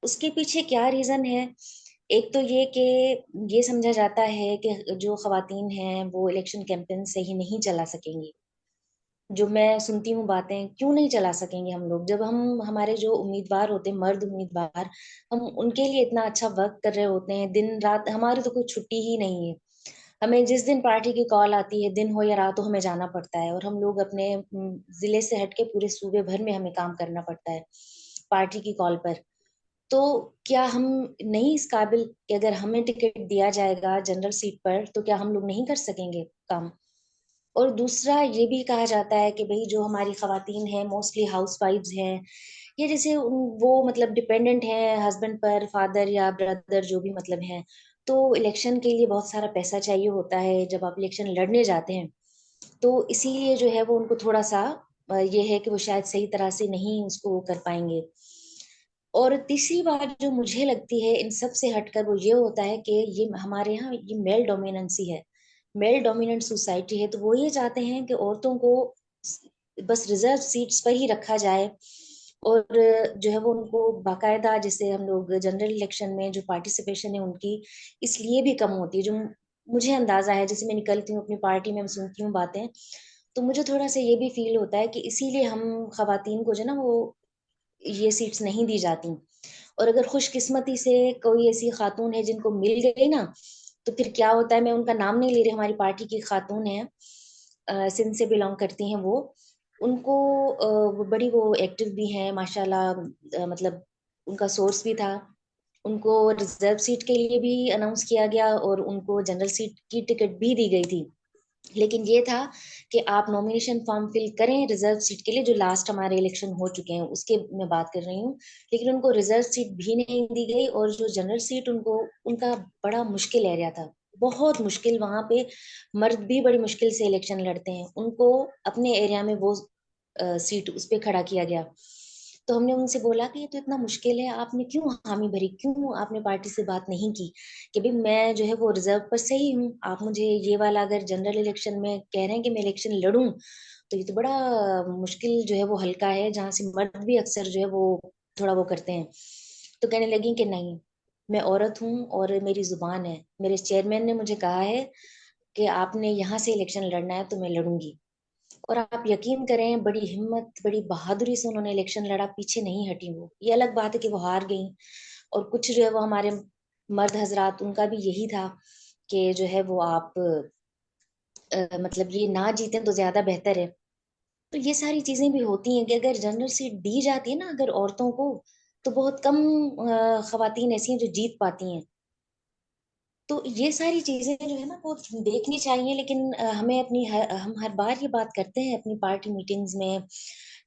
اس کے پیچھے کیا ریزن ہے؟ ایک تو یہ کہ یہ سمجھا جاتا ہے کہ جو خواتین ہیں وہ الیکشن کیمپین صحیح نہیں چلا سکیں گی. جو میں سنتی ہوں باتیں، کیوں نہیں چلا سکیں گے ہم لوگ، جب ہم ہمارے جو امیدوار ہوتے ہیں، مرد امیدوار، ہم ان کے لیے اتنا اچھا ورک کر رہے ہوتے ہیں، دن رات ہماری تو کوئی چھٹی ہی نہیں ہے. ہمیں جس دن پارٹی کی کال آتی ہے، دن ہو یا رات ہو، ہمیں جانا پڑتا ہے. اور ہم لوگ اپنے ضلع سے ہٹ کے پورے صوبے بھر میں ہمیں کام کرنا پڑتا ہے پارٹی کی کال پر. تو کیا ہم نہیں اس قابل کہ اگر ہمیں ٹکٹ دیا جائے گا جنرل سیٹ پر، تو کیا ہم لوگ نہیں کر سکیں گے کام؟ اور دوسرا یہ بھی کہا جاتا ہے کہ بھئی جو ہماری خواتین ہیں موسٹلی ہاؤس وائفز ہیں، یا جیسے وہ مطلب ڈپینڈنٹ ہیں ہسبینڈ پر، فادر یا بردر جو بھی مطلب ہیں، تو الیکشن کے لیے بہت سارا پیسہ چاہیے ہوتا ہے جب آپ الیکشن لڑنے جاتے ہیں. تو اسی لیے جو ہے وہ ان کو تھوڑا سا یہ ہے کہ وہ شاید صحیح طرح سے نہیں اس کو کر پائیں گے. اور تیسری بات جو مجھے لگتی ہے ان سب سے ہٹ کر، وہ یہ ہوتا ہے کہ یہ ہمارے یہاں یہ میل ڈومیننسی ہے، میل ڈومیننٹ سوسائٹی ہے. تو وہ یہ چاہتے ہیں کہ عورتوں کو بس ریزرو سیٹس پر ہی رکھا جائے، اور جو ہے وہ ان کو باقاعدہ، جیسے ہم لوگ جنرل الیکشن میں جو پارٹیسپیشن ہے ان کی اس لیے بھی کم ہوتی ہے. جو مجھے اندازہ ہے، جیسے میں نکلتی ہوں اپنی پارٹی میں، سنتی ہوں باتیں، تو مجھے تھوڑا سا یہ بھی فیل ہوتا ہے کہ اسی لیے ہم خواتین کو جو نا وہ یہ سیٹس نہیں دی جاتی. اور اگر خوش قسمتی سے کوئی ایسی خاتون ہے جن کو مل گئی نا, تو پھر کیا ہوتا ہے, میں ان کا نام نہیں لے رہی, ہماری پارٹی کی خاتون ہیں, سندھ سے بلانگ کرتی ہیں وہ, ان کو وہ بڑی وہ ایکٹیو بھی ہیں ماشاءاللہ, مطلب ان کا سورس بھی تھا. ان کو ریزرو سیٹ کے لیے بھی اناؤنس کیا گیا اور ان کو جنرل سیٹ کی ٹکٹ بھی دی گئی تھی. لیکن یہ تھا کہ آپ نومینیشن فارم فل کریں ریزرو سیٹ کے لیے, جو لاسٹ ہمارے الیکشن ہو چکے ہیں اس کے میں بات کر رہی ہوں, لیکن ان کو ریزرو سیٹ بھی نہیں دی گئی. اور جو جنرل سیٹ ان کا بڑا مشکل ایریا تھا, بہت مشکل. وہاں پہ مرد بھی بڑی مشکل سے الیکشن لڑتے ہیں, ان کو اپنے ایریا میں وہ سیٹ اس پہ کھڑا کیا گیا. تو ہم نے ان سے بولا کہ یہ تو اتنا مشکل ہے, آپ نے کیوں حامی بھری, کیوں آپ نے پارٹی سے بات نہیں کی کہ بھئی میں جو ہے وہ ریزرو پر صحیح ہوں, آپ مجھے یہ والا اگر جنرل الیکشن میں کہہ رہے ہیں کہ میں الیکشن لڑوں, تو یہ تو بڑا مشکل جو ہے وہ حلقہ ہے جہاں سے مرد بھی اکثر جو ہے وہ تھوڑا وہ کرتے ہیں. تو کہنے لگی کہ نہیں, میں عورت ہوں اور میری زبان ہے, میرے چیئرمین نے مجھے کہا ہے کہ آپ نے یہاں سے الیکشن لڑنا ہے تو میں لڑوں گی. اور آپ یقین کریں, بڑی ہمت بڑی بہادری سے انہوں نے الیکشن لڑا, پیچھے نہیں ہٹی. وہ یہ الگ بات ہے کہ وہ ہار گئیں, اور کچھ جو ہے وہ ہمارے مرد حضرات, ان کا بھی یہی تھا کہ جو ہے وہ آپ مطلب یہ نہ جیتیں تو زیادہ بہتر ہے. تو یہ ساری چیزیں بھی ہوتی ہیں کہ اگر جنرل سیٹ دی جاتی ہے نا اگر عورتوں کو, تو بہت کم خواتین ایسی ہیں جو جیت پاتی ہیں. تو یہ ساری چیزیں جو ہے نا وہ دیکھنی چاہیے. لیکن ہمیں ہم ہر بار یہ بات کرتے ہیں اپنی پارٹی میٹنگز میں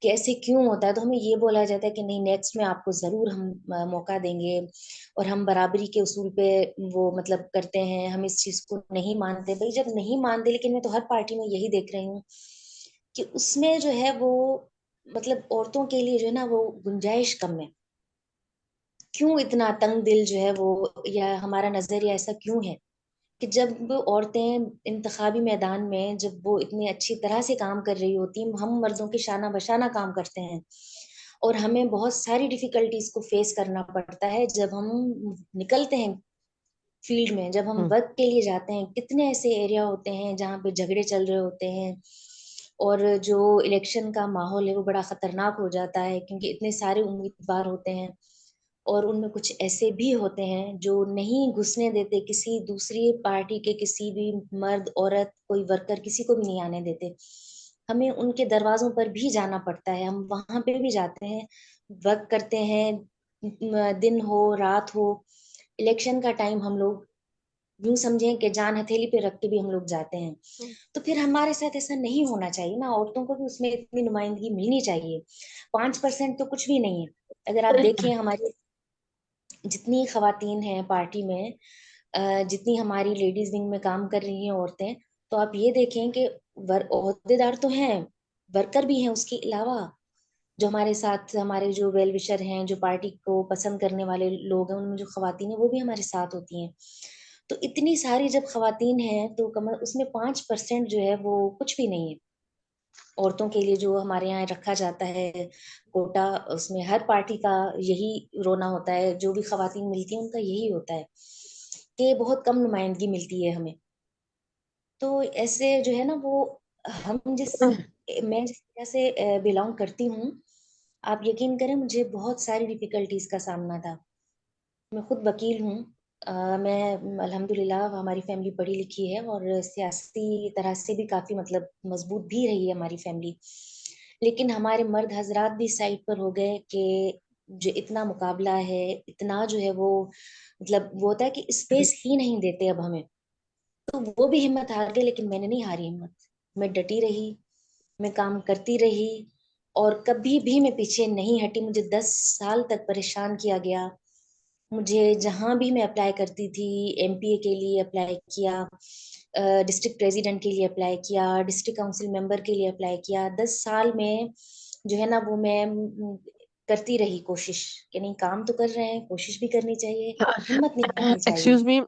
کہ ایسے کیوں ہوتا ہے, تو ہمیں یہ بولا جاتا ہے کہ نہیں, نیکسٹ میں آپ کو ضرور ہم موقع دیں گے, اور ہم برابری کے اصول پہ وہ مطلب کرتے ہیں, ہم اس چیز کو نہیں مانتے. بھائی جب نہیں مانتے, لیکن میں تو ہر پارٹی میں یہی دیکھ رہی ہوں کہ اس میں جو ہے وہ مطلب عورتوں کے لیے جو ہے نا وہ گنجائش کم ہے. کیوں اتنا تنگ دل جو ہے وہ, یا ہمارا نظریہ ایسا کیوں ہے کہ جب عورتیں انتخابی میدان میں جب وہ اتنی اچھی طرح سے کام کر رہی ہوتی ہیں, ہم مردوں کے شانہ بشانہ کام کرتے ہیں, اور ہمیں بہت ساری ڈیفیکلٹیز کو فیس کرنا پڑتا ہے جب ہم نکلتے ہیں فیلڈ میں, جب ہم ورک کے لیے جاتے ہیں. کتنے ایسے ایریا ہوتے ہیں جہاں پہ جھگڑے چل رہے ہوتے ہیں, اور جو الیکشن کا ماحول ہے وہ بڑا خطرناک ہو جاتا ہے, کیونکہ اتنے سارے امیدوار ہوتے ہیں, اور ان میں کچھ ایسے بھی ہوتے ہیں جو نہیں گھسنے دیتے کسی دوسری پارٹی کے کسی بھی مرد عورت کوئی ورکر, کسی کو بھی نہیں آنے دیتے. ہمیں ان کے دروازوں پر بھی جانا پڑتا ہے, ہم وہاں پہ بھی جاتے ہیں, ورک کرتے ہیں, دن ہو رات ہو. الیکشن کا ٹائم ہم لوگ یوں سمجھیں کہ جان ہتھیلی پہ رکھ کے بھی ہم لوگ جاتے ہیں. تو پھر ہمارے ساتھ ایسا نہیں ہونا چاہیے نا, عورتوں کو بھی اس میں اتنی نمائندگی ملنی چاہیے. 5% تو کچھ بھی نہیں ہے. اگر آپ دیکھیں ہماری جتنی خواتین ہیں پارٹی میں, جتنی ہماری لیڈیز ونگ میں کام کر رہی ہیں عورتیں, تو آپ یہ دیکھیں کہ عہدے دار تو ہیں, ورکر بھی ہیں اس کے علاوہ, جو ہمارے ساتھ ہمارے جو ویل وشر ہیں, جو پارٹی کو پسند کرنے والے لوگ ہیں, ان میں جو خواتین ہیں وہ بھی ہمارے ساتھ ہوتی ہیں. تو اتنی ساری جب خواتین ہیں تو اس میں 5% جو ہے وہ کچھ بھی نہیں ہے. عورتوں کے لیے جو ہمارے یہاں رکھا جاتا ہے کوٹا, اس میں ہر پارٹی کا یہی رونا ہوتا ہے, جو بھی خواتین ملتی ہیں ان کا یہی ہوتا ہے کہ بہت کم نمائندگی ملتی ہے ہمیں. تو ایسے جو ہے نا وہ ہم میں جس طرح سے بلانگ کرتی ہوں, آپ یقین کریں مجھے بہت ساری ڈیفیکلٹیز کا سامنا تھا. میں خود وکیل ہوں, میں الحمدللہ ہماری فیملی پڑھی لکھی ہے, اور سیاسی طرح سے بھی کافی مطلب مضبوط بھی رہی ہے ہماری فیملی. لیکن ہمارے مرد حضرات بھی سائڈ پر ہو گئے کہ جو اتنا مقابلہ ہے, اتنا جو ہے وہ مطلب وہ ہوتا ہے کہ اسپیس ہی نہیں دیتے اب ہمیں. تو وہ بھی ہمت ہار گئے, لیکن میں نے نہیں ہاری ہمت, میں ڈٹی رہی, میں کام کرتی رہی, اور کبھی بھی میں پیچھے نہیں ہٹی. مجھے 10 سال تک پریشان کیا گیا. مجھے جہاں بھی میں اپلائی کرتی تھی, ایم پی اے کے لیے اپلائی کیا, ڈسٹرکٹ پریزیڈنٹ کے لیے اپلائی کیا, ڈسٹرکٹ کاؤنسل ممبر کے لیے اپلائی کیا. 10 سال میں جو ہے نا وہ میں کرتی رہی کوشش کہ نہیں, کام تو کر رہے ہیں, کوشش بھی کرنی چاہیے, ہمت نہیں ہارنی چاہیے. ایکسکیوز می,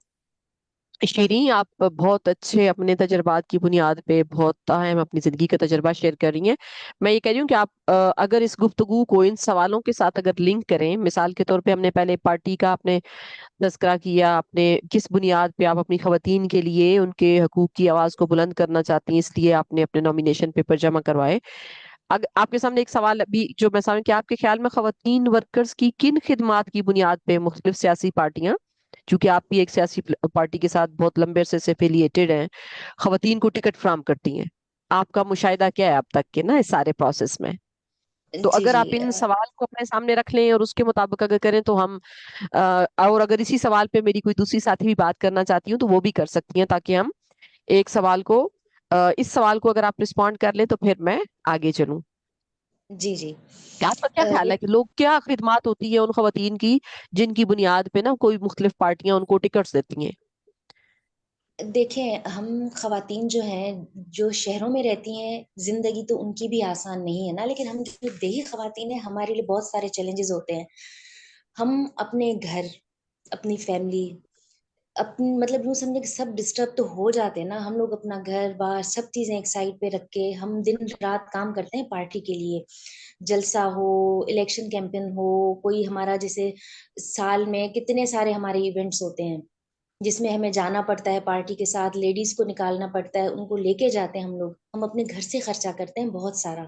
شیریں، آپ بہت اچھے اپنے تجربات کی بنیاد پہ بہت اہم اپنی زندگی کا تجربہ شیئر کر رہی ہیں. میں یہ کہہ رہی ہوں کہ آپ اگر اس گفتگو کو ان سوالوں کے ساتھ اگر لنک کریں، مثال کے طور پہ ہم نے پہلے پارٹی کا آپ نے تذکرہ کیا، آپ نے کس بنیاد پہ آپ اپنی خواتین کے لیے ان کے حقوق کی آواز کو بلند کرنا چاہتی ہیں، اس لیے آپ نے اپنے نامینیشن پیپر جمع کروائے. آپ کے سامنے ایک سوال ابھی جو میں سامنے کہ آپ کے خیال میں خواتین ورکرز کی کن خدمات کی بنیاد پہ مختلف سیاسی پارٹیاں، چونکہ آپ بھی ایک سیاسی پارٹی کے ساتھ بہت لمبے عرصے سے ایفیلیٹڈ ہیں، خواتین کو ٹکٹ فراہم کرتی ہیں؟ آپ کا مشاہدہ کیا ہے اب تک کے نا اس سارے پروسیس میں؟ تو جی اگر جی آپ ان سوال کو اپنے سامنے رکھ لیں اور اس کے مطابق اگر کریں تو ہم اور اگر اسی سوال پہ میری کوئی دوسری ساتھی بھی بات کرنا چاہتی ہوں تو وہ بھی کر سکتی ہیں، تاکہ ہم ایک سوال کو اس سوال کو اگر آپ رسپونڈ کر لیں تو پھر میں آگے چلوں. جی جی آپ کا کیا خیال ہے کہ لوگ کیا خدمات ہوتی ہے ان خواتین کی جن کی بنیاد پہ نا کوئی مختلف پارٹیاں ان کو ٹکٹس دیتی ہیں؟ دیکھیں، ہم خواتین جو ہیں جو شہروں میں رہتی ہیں، زندگی تو ان کی بھی آسان نہیں ہے نا، لیکن ہم جو دیہی خواتین ہیں ہمارے لیے بہت سارے چیلنجز ہوتے ہیں. ہم اپنے گھر، اپنی فیملی، اپنی مطلب یوں سمجھے کہ سب ڈسٹرب تو ہو جاتے ہیں نا. ہم لوگ اپنا گھر بار سب چیزیں ایک سائڈ پہ رکھ کے ہم دن رات کام کرتے ہیں پارٹی کے لیے. جلسہ ہو، الیکشن کیمپین ہو، کوئی ہمارا جیسے سال میں کتنے سارے ہمارے ایونٹس ہوتے ہیں جس میں ہمیں جانا پڑتا ہے پارٹی کے ساتھ، لیڈیز کو نکالنا پڑتا ہے، ان کو لے کے جاتے ہیں ہم لوگ. ہم اپنے گھر سے خرچہ کرتے ہیں بہت سارا.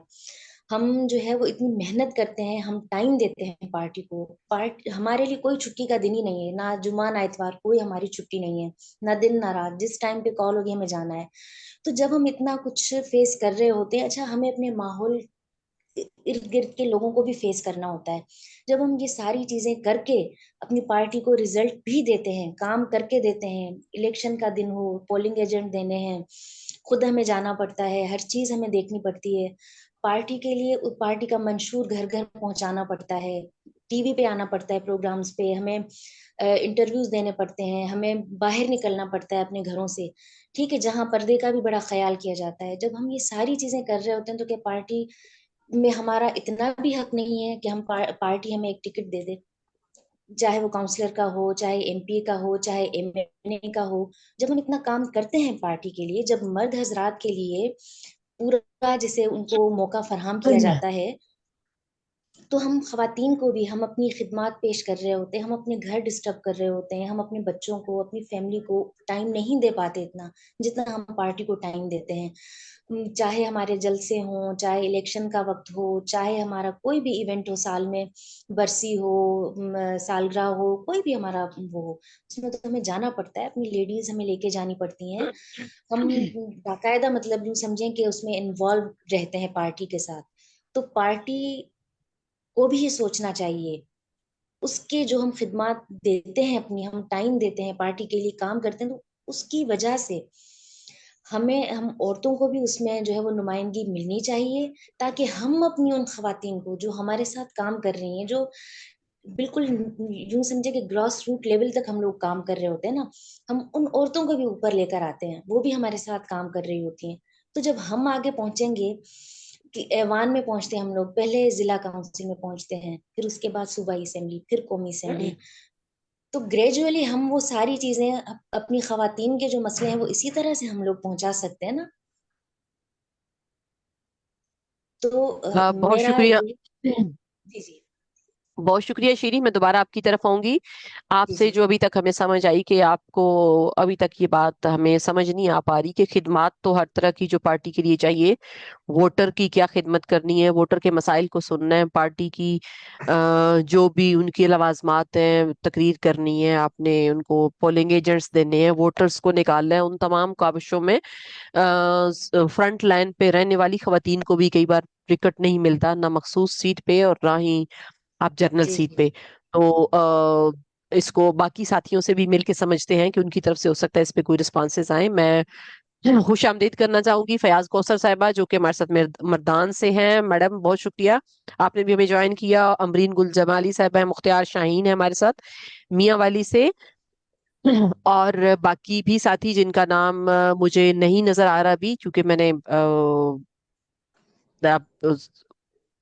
ہم جو ہے وہ اتنی محنت کرتے ہیں، ہم ٹائم دیتے ہیں پارٹی کو. ہمارے لیے کوئی چھٹی کا دن ہی نہیں ہے، نہ جمعہ نہ اتوار، کوئی ہماری چھٹی نہیں ہے، نہ دن نہ رات. جس ٹائم پہ کال ہوگی ہمیں جانا ہے. تو جب ہم اتنا کچھ فیس کر رہے ہوتے ہیں، اچھا ہمیں اپنے ماحول ارد گرد کے لوگوں کو بھی فیس کرنا ہوتا ہے. جب ہم یہ ساری چیزیں کر کے اپنی پارٹی کو رزلٹ بھی دیتے ہیں، کام کر کے دیتے ہیں، الیکشن کا دن ہو، پولنگ ایجنٹ دینے ہیں، خود ہمیں جانا پڑتا ہے، ہر چیز ہمیں دیکھنی پڑتی ہے. پارٹی کے لیے پارٹی کا منشور گھر گھر پہنچانا پڑتا ہے، ٹی وی پہ آنا پڑتا ہے، پروگرامز پہ ہمیں انٹرویوز دینے پڑتے ہیں، ہمیں باہر نکلنا پڑتا ہے اپنے گھروں سے، ٹھیک ہے، جہاں پردے کا بھی بڑا خیال کیا جاتا ہے. جب ہم یہ ساری چیزیں کر رہے ہوتے ہیں تو کیا پارٹی میں ہمارا اتنا بھی حق نہیں ہے کہ ہم پارٹی ہمیں ایک ٹکٹ دے دے، چاہے وہ کاؤنسلر کا ہو، چاہے ایم پی کا ہو، چاہے ایم این اے کا ہو. جب ہم اتنا کام کرتے ہیں پارٹی کے لیے، جب مرد حضرات کے لیے پورا جیسے ان کو موقع فراہم کیا جاتا ہے، تو ہم خواتین کو بھی ہم اپنی خدمات پیش کر رہے ہوتے ہیں، ہم اپنے گھر ڈسٹرب کر رہے ہوتے ہیں، ہم اپنے بچوں کو، اپنی فیملی کو ٹائم نہیں دے پاتے اتنا جتنا ہم پارٹی کو ٹائم دیتے ہیں. چاہے ہمارے جلسے ہوں، چاہے الیکشن کا وقت ہو، چاہے ہمارا کوئی بھی ایونٹ ہو، سال میں برسی ہو، سالگرہ ہو، کوئی بھی ہمارا وہ ہو، اس میں تو ہمیں جانا پڑتا ہے. اپنی لیڈیز ہمیں لے کے جانی پڑتی ہیں. ہم باقاعدہ مطلب یوں سمجھیں کہ اس میں انوالو رہتے ہیں پارٹی کے ساتھ. تو پارٹی کو بھی یہ سوچنا چاہیے، اس کے جو ہم خدمات دیتے ہیں، اپنی ہم ٹائم دیتے ہیں پارٹی کے لیے، کام کرتے ہیں، تو اس کی وجہ سے ہم عورتوں کو بھی اس میں جو ہے وہ نمائندگی ملنی چاہیے، تاکہ ہم اپنی ان خواتین کو جو ہمارے ساتھ کام کر رہی ہیں، جو بالکل یوں سمجھے کہ گراس روٹ لیول تک ہم لوگ کام کر رہے ہوتے ہیں نا، ہم ان عورتوں کو بھی اوپر لے کر آتے ہیں، وہ بھی ہمارے ساتھ کام کر رہی ہوتی ہیں. تو جب ہم آگے پہنچیں گے کہ ایوان میں پہنچتے ہیں ہم لوگ، پہلے ضلع کونسل میں پہنچتے ہیں، پھر اس کے بعد صوبائی اسمبلی، پھر قومی اسمبلی، تو گریجولی ہم وہ ساری چیزیں اپنی خواتین کے جو مسئلے ہیں وہ اسی طرح سے ہم لوگ پہنچا سکتے ہیں نا. تو بہت میرا شکریہ. جی جی بہت شکریہ شیریں، میں دوبارہ آپ کی طرف آؤں گی. آپ جی سے جی جو ابھی تک ہمیں سمجھ آئی کہ آپ کو ابھی تک یہ بات ہمیں سمجھ نہیں آ پا رہی کہ خدمات تو ہر طرح کی جو پارٹی کے لیے چاہیے، ووٹر کی کیا خدمت کرنی ہے، ووٹر کے مسائل کو سننا ہے، پارٹی کی جو بھی ان کے لوازمات ہیں تقریر کرنی ہے، آپ نے ان کو پولنگ ایجنٹس دینے ہیں، ووٹرز کو نکالنا ہے. ان تمام کاوشوں میں فرنٹ لائن پہ رہنے والی خواتین کو بھی کئی بار ٹکٹ نہیں ملتا، نہ مخصوص سیٹ پہ اور نہ ہی آپ جنرل جی سیٹ جی پہ. تو اس کو باقی ساتھیوں سے بھی مل کے سمجھتے ہیں کہ ان کی طرف سے ہو سکتا ہے اس پہ کوئی رسپانسز آئیں. میں خوش آمدید کرنا چاہوں گی فیاض کوثر صاحبہ جو کہ ہمارے ساتھ مردان سے ہیں. میڈم بہت شکریہ، آپ نے بھی ہمیں جوائن کیا. امرین گل جمالی صاحبہ ہیں، مختار شاہین ہے ہمارے ساتھ میاں والی سے، اور باقی بھی ساتھی جن کا نام مجھے نہیں نظر آ رہا ابھی، چونکہ میں نے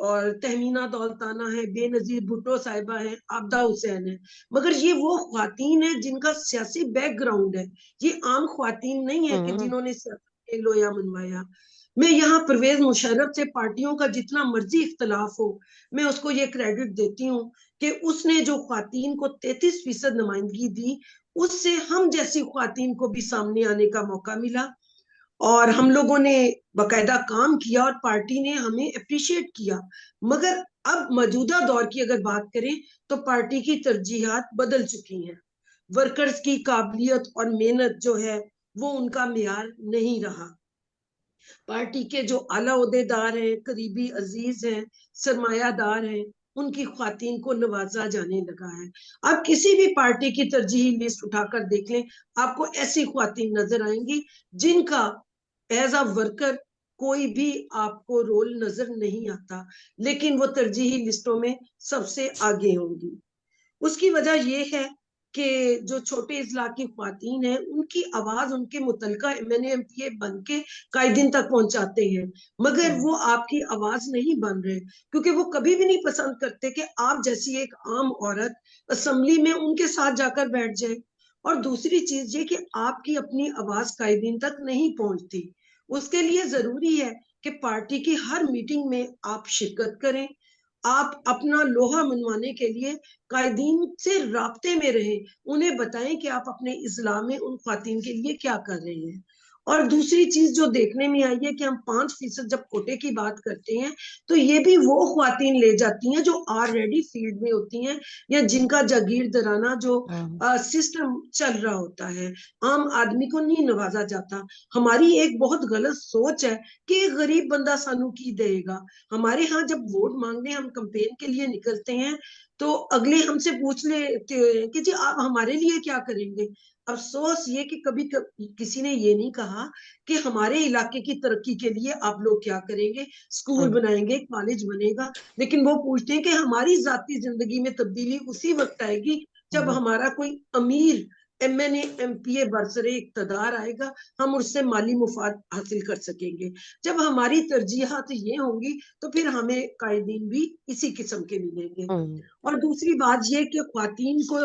اور تہمینہ دولتانہ ہے, بے نظیر بھٹو صاحبہ ہیں, عابدہ حسین ہے, مگر یہ وہ خواتین ہیں جن کا سیاسی بیک گراؤنڈ ہے. یہ عام خواتین نہیں ہے کہ جنہوں نے سیاست میں لویا منوایا. میں یہاں پرویز مشرف سے پارٹیوں کا جتنا مرضی اختلاف ہو, میں اس کو یہ کریڈٹ دیتی ہوں کہ اس نے جو خواتین کو 33% نمائندگی دی, اس سے ہم جیسی خواتین کو بھی سامنے آنے کا موقع ملا, اور ہم لوگوں نے باقاعدہ کام کیا اور پارٹی نے ہمیں اپریشیٹ کیا. مگر اب موجودہ دور کی اگر بات کریں تو پارٹی کی ترجیحات بدل چکی ہیں. ورکرز کی قابلیت اور محنت جو ہے وہ ان کا معیار نہیں رہا. پارٹی کے جو اعلیٰ عہدیدار ہیں, قریبی عزیز ہیں, سرمایہ دار ہیں, ان کی خواتین کو نوازا جانے لگا ہے. آپ کسی بھی پارٹی کی ترجیحی لسٹ اٹھا کر دیکھ لیں, آپ کو ایسی خواتین نظر آئیں گی جن کا ایز اے ورکر کوئی بھی آپ کو رول نظر نہیں آتا, لیکن وہ ترجیحی لسٹوں میں سب سے آگے ہوں گی. اس کی وجہ یہ ہے کہ جو چھوٹے اضلاع کی خواتین ہیں, ان کی آواز ان کے متعلقہ MNA بن کے قائدین تک پہنچاتے ہیں, مگر وہ آپ کی آواز نہیں بن رہے, کیونکہ وہ کبھی بھی نہیں پسند کرتے کہ آپ جیسی ایک عام عورت اسمبلی میں ان کے ساتھ جا کر بیٹھ جائے. اور دوسری چیز یہ کہ آپ کی اپنی آواز قائدین تک نہیں پہنچتی. اس کے لیے ضروری ہے کہ پارٹی کی ہر میٹنگ میں آپ شرکت کریں, آپ اپنا لوہا منوانے کے لیے قائدین سے رابطے میں رہیں, انہیں بتائیں کہ آپ اپنے اضلاع میں ان خواتین کے لیے کیا کر رہے ہیں. اور دوسری چیز جو دیکھنے میں آئی ہے کہ ہم 5% جب کوٹے کی بات کرتے ہیں تو یہ بھی وہ خواتین لے جاتی ہیں جو آلریڈی فیلڈ میں ہوتی ہیں, یا جن کا جاگیردارانہ جو سسٹم چل رہا ہوتا ہے. عام آدمی کو نہیں نوازا جاتا. ہماری ایک بہت غلط سوچ ہے کہ ایک غریب بندہ سانو کی دے گا. ہمارے ہاں جب ووٹ مانگنے ہم کمپین کے لیے نکلتے ہیں تو اگلے ہم سے پوچھ لیتے ہیں کہ جی آپ ہمارے لیے کیا کریں گے. افسوس یہ کہ کبھی کسی نے یہ نہیں کہا کہ ہمارے علاقے کی ترقی کے لیے آپ لوگ کیا کریں گے. اسکول بنائیں گے, کالج بنے گا, لیکن وہ پوچھتے ہیں کہ ہماری ذاتی زندگی میں تبدیلی اسی وقت آئے گی جب ہمارا کوئی امیر MNA MPA برسرے اقتدار آئے گا, ہم اس سے مالی مفاد حاصل کر سکیں گے. جب ہماری ترجیحات یہ ہوں گی تو پھر ہمیں قائدین بھی اسی قسم کے ملیں گے. اور دوسری بات یہ کہ خواتین کو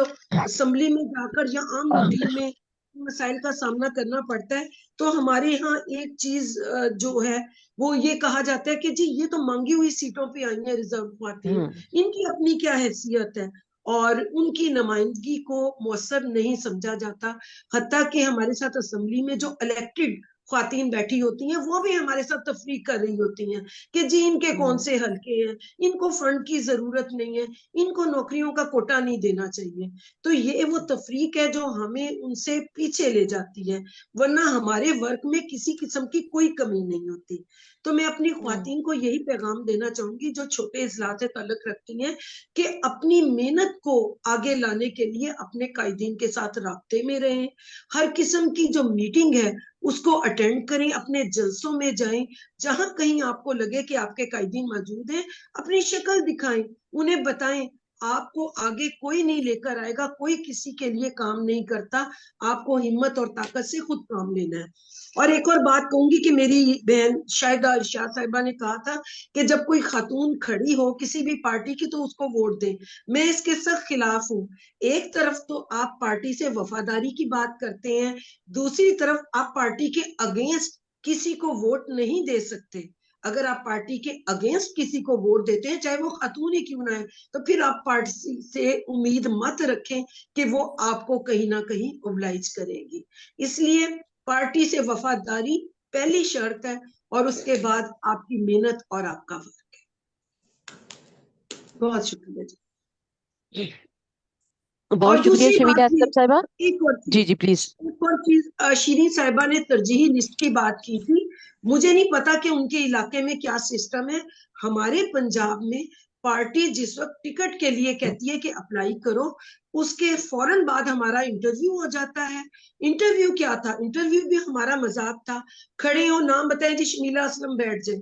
اسمبلی میں جا کر یا عام میٹنگ میں مسائل کا سامنا کرنا پڑتا ہے, تو ہمارے ہاں ایک چیز جو ہے وہ یہ کہا جاتا ہے کہ جی یہ تو مانگی ہوئی سیٹوں پہ آئی ہیں ریزرو خواتین, ان کی اپنی کیا حیثیت ہے, اور ان کی نمائندگی کو مؤثر نہیں سمجھا جاتا. حتیٰ کہ ہمارے ساتھ اسمبلی میں جو الیکٹڈ خواتین بیٹھی ہوتی ہیں وہ بھی ہمارے ساتھ تفریق کر رہی ہوتی ہیں کہ جی ان کے کون سے حلقے ہیں, ان کو فنڈ کی ضرورت نہیں ہے, ان کو نوکریوں کا کوٹا نہیں دینا چاہیے. تو یہ وہ تفریق ہے جو ہمیں ان سے پیچھے لے جاتی ہے, ورنہ ہمارے ورک میں کسی قسم کی کوئی کمی نہیں ہوتی. تو میں اپنی خواتین کو یہی پیغام دینا چاہوں گی جو چھوٹے اضلاع سے تعلق رکھتی ہیں کہ اپنی محنت کو آگے لانے کے لیے اپنے قائدین کے ساتھ رابطے میں رہیں, ہر قسم کی جو میٹنگ ہے اس کو اٹینڈ کریں, اپنے جلسوں میں جائیں, جہاں کہیں آپ کو لگے کہ آپ کے قائدین موجود ہیں اپنی شکل دکھائیں, انہیں بتائیں آپ کو آگے کوئی نہیں لے کر آئے گا, کوئی کسی کے لیے کام نہیں کرتا, آپ کو ہمت اور طاقت سے خود کام لینا ہے. اور ایک اور بات کہوں گی کہ میری بہن شاہدہ ارشاد صاحبہ نے کہا تھا کہ جب کوئی خاتون کھڑی ہو کسی بھی پارٹی کی تو اس کو ووٹ دیں. میں اس کے سخت خلاف ہوں. ایک طرف تو آپ پارٹی سے وفاداری کی بات کرتے ہیں, دوسری طرف آپ پارٹی کے اگینسٹ کسی کو ووٹ نہیں دے سکتے. اگر آپ پارٹی کے اگینسٹ کسی کو ووٹ دیتے ہیں چاہے وہ خاتون ہی کیوں نہ ہے, تو پھر آپ پارٹی سے امید مت رکھیں کہ وہ آپ کو کہیں نہ کہیں اوبلائج کرے گی. اس لیے پارٹی سے وفاداری پہلی شرط ہے, اور اس کے بعد آپ کی محنت اور آپ کا فرق ہے. بہت شکریہ جی. بہت شکریہ شمیلہ اسلم صاحبہ. ایک اور جی جی پلیز. ایک اور چیز, شیریں صاحبہ نے ترجیحی لسٹ کی بات کی تھی. مجھے نہیں پتا کہ ان کے علاقے میں کیا سسٹم ہے. ہمارے پنجاب میں پارٹی جس وقت ٹکٹ کے لیے کہتی ہے کہ اپلائی کرو, اس کے فوراً بعد ہمارا انٹرویو ہو جاتا ہے. انٹرویو کیا تھا؟ انٹرویو بھی ہمارا مذاق تھا. کھڑے ہو, نام بتائیں جی, شمیلہ اسلم بیٹھ جائیں.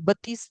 32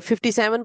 57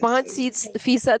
5%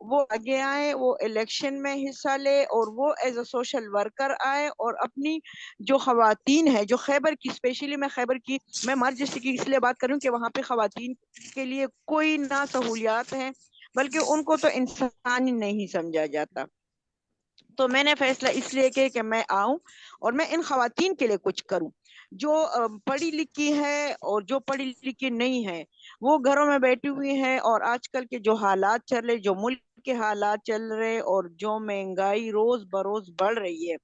وہ آگے آئے, وہ الیکشن میں حصہ لے, اور وہ ایز اے سوشل ورکر آئے, اور اپنی جو خواتین ہے, جو خیبر کی, اسپیشلی میں خیبر کی, میں مرج ڈسٹرکٹ کی اس لیے بات کروں کہ وہاں پہ خواتین کے لیے کوئی نہ سہولیات ہیں, بلکہ ان کو تو انسان ہی نہیں سمجھا جاتا. تو میں نے فیصلہ اس لیے کیا کہ میں آؤں اور میں ان خواتین کے لیے کچھ کروں جو پڑھی لکھی ہے اور جو پڑھی لکھی نہیں ہے, وہ گھروں میں بیٹھی ہوئی ہیں, اور آج کل کے جو حالات چل رہے, جو ملک کے حالات چل رہے, اور جو مہنگائی روز بروز بڑھ رہی ہے,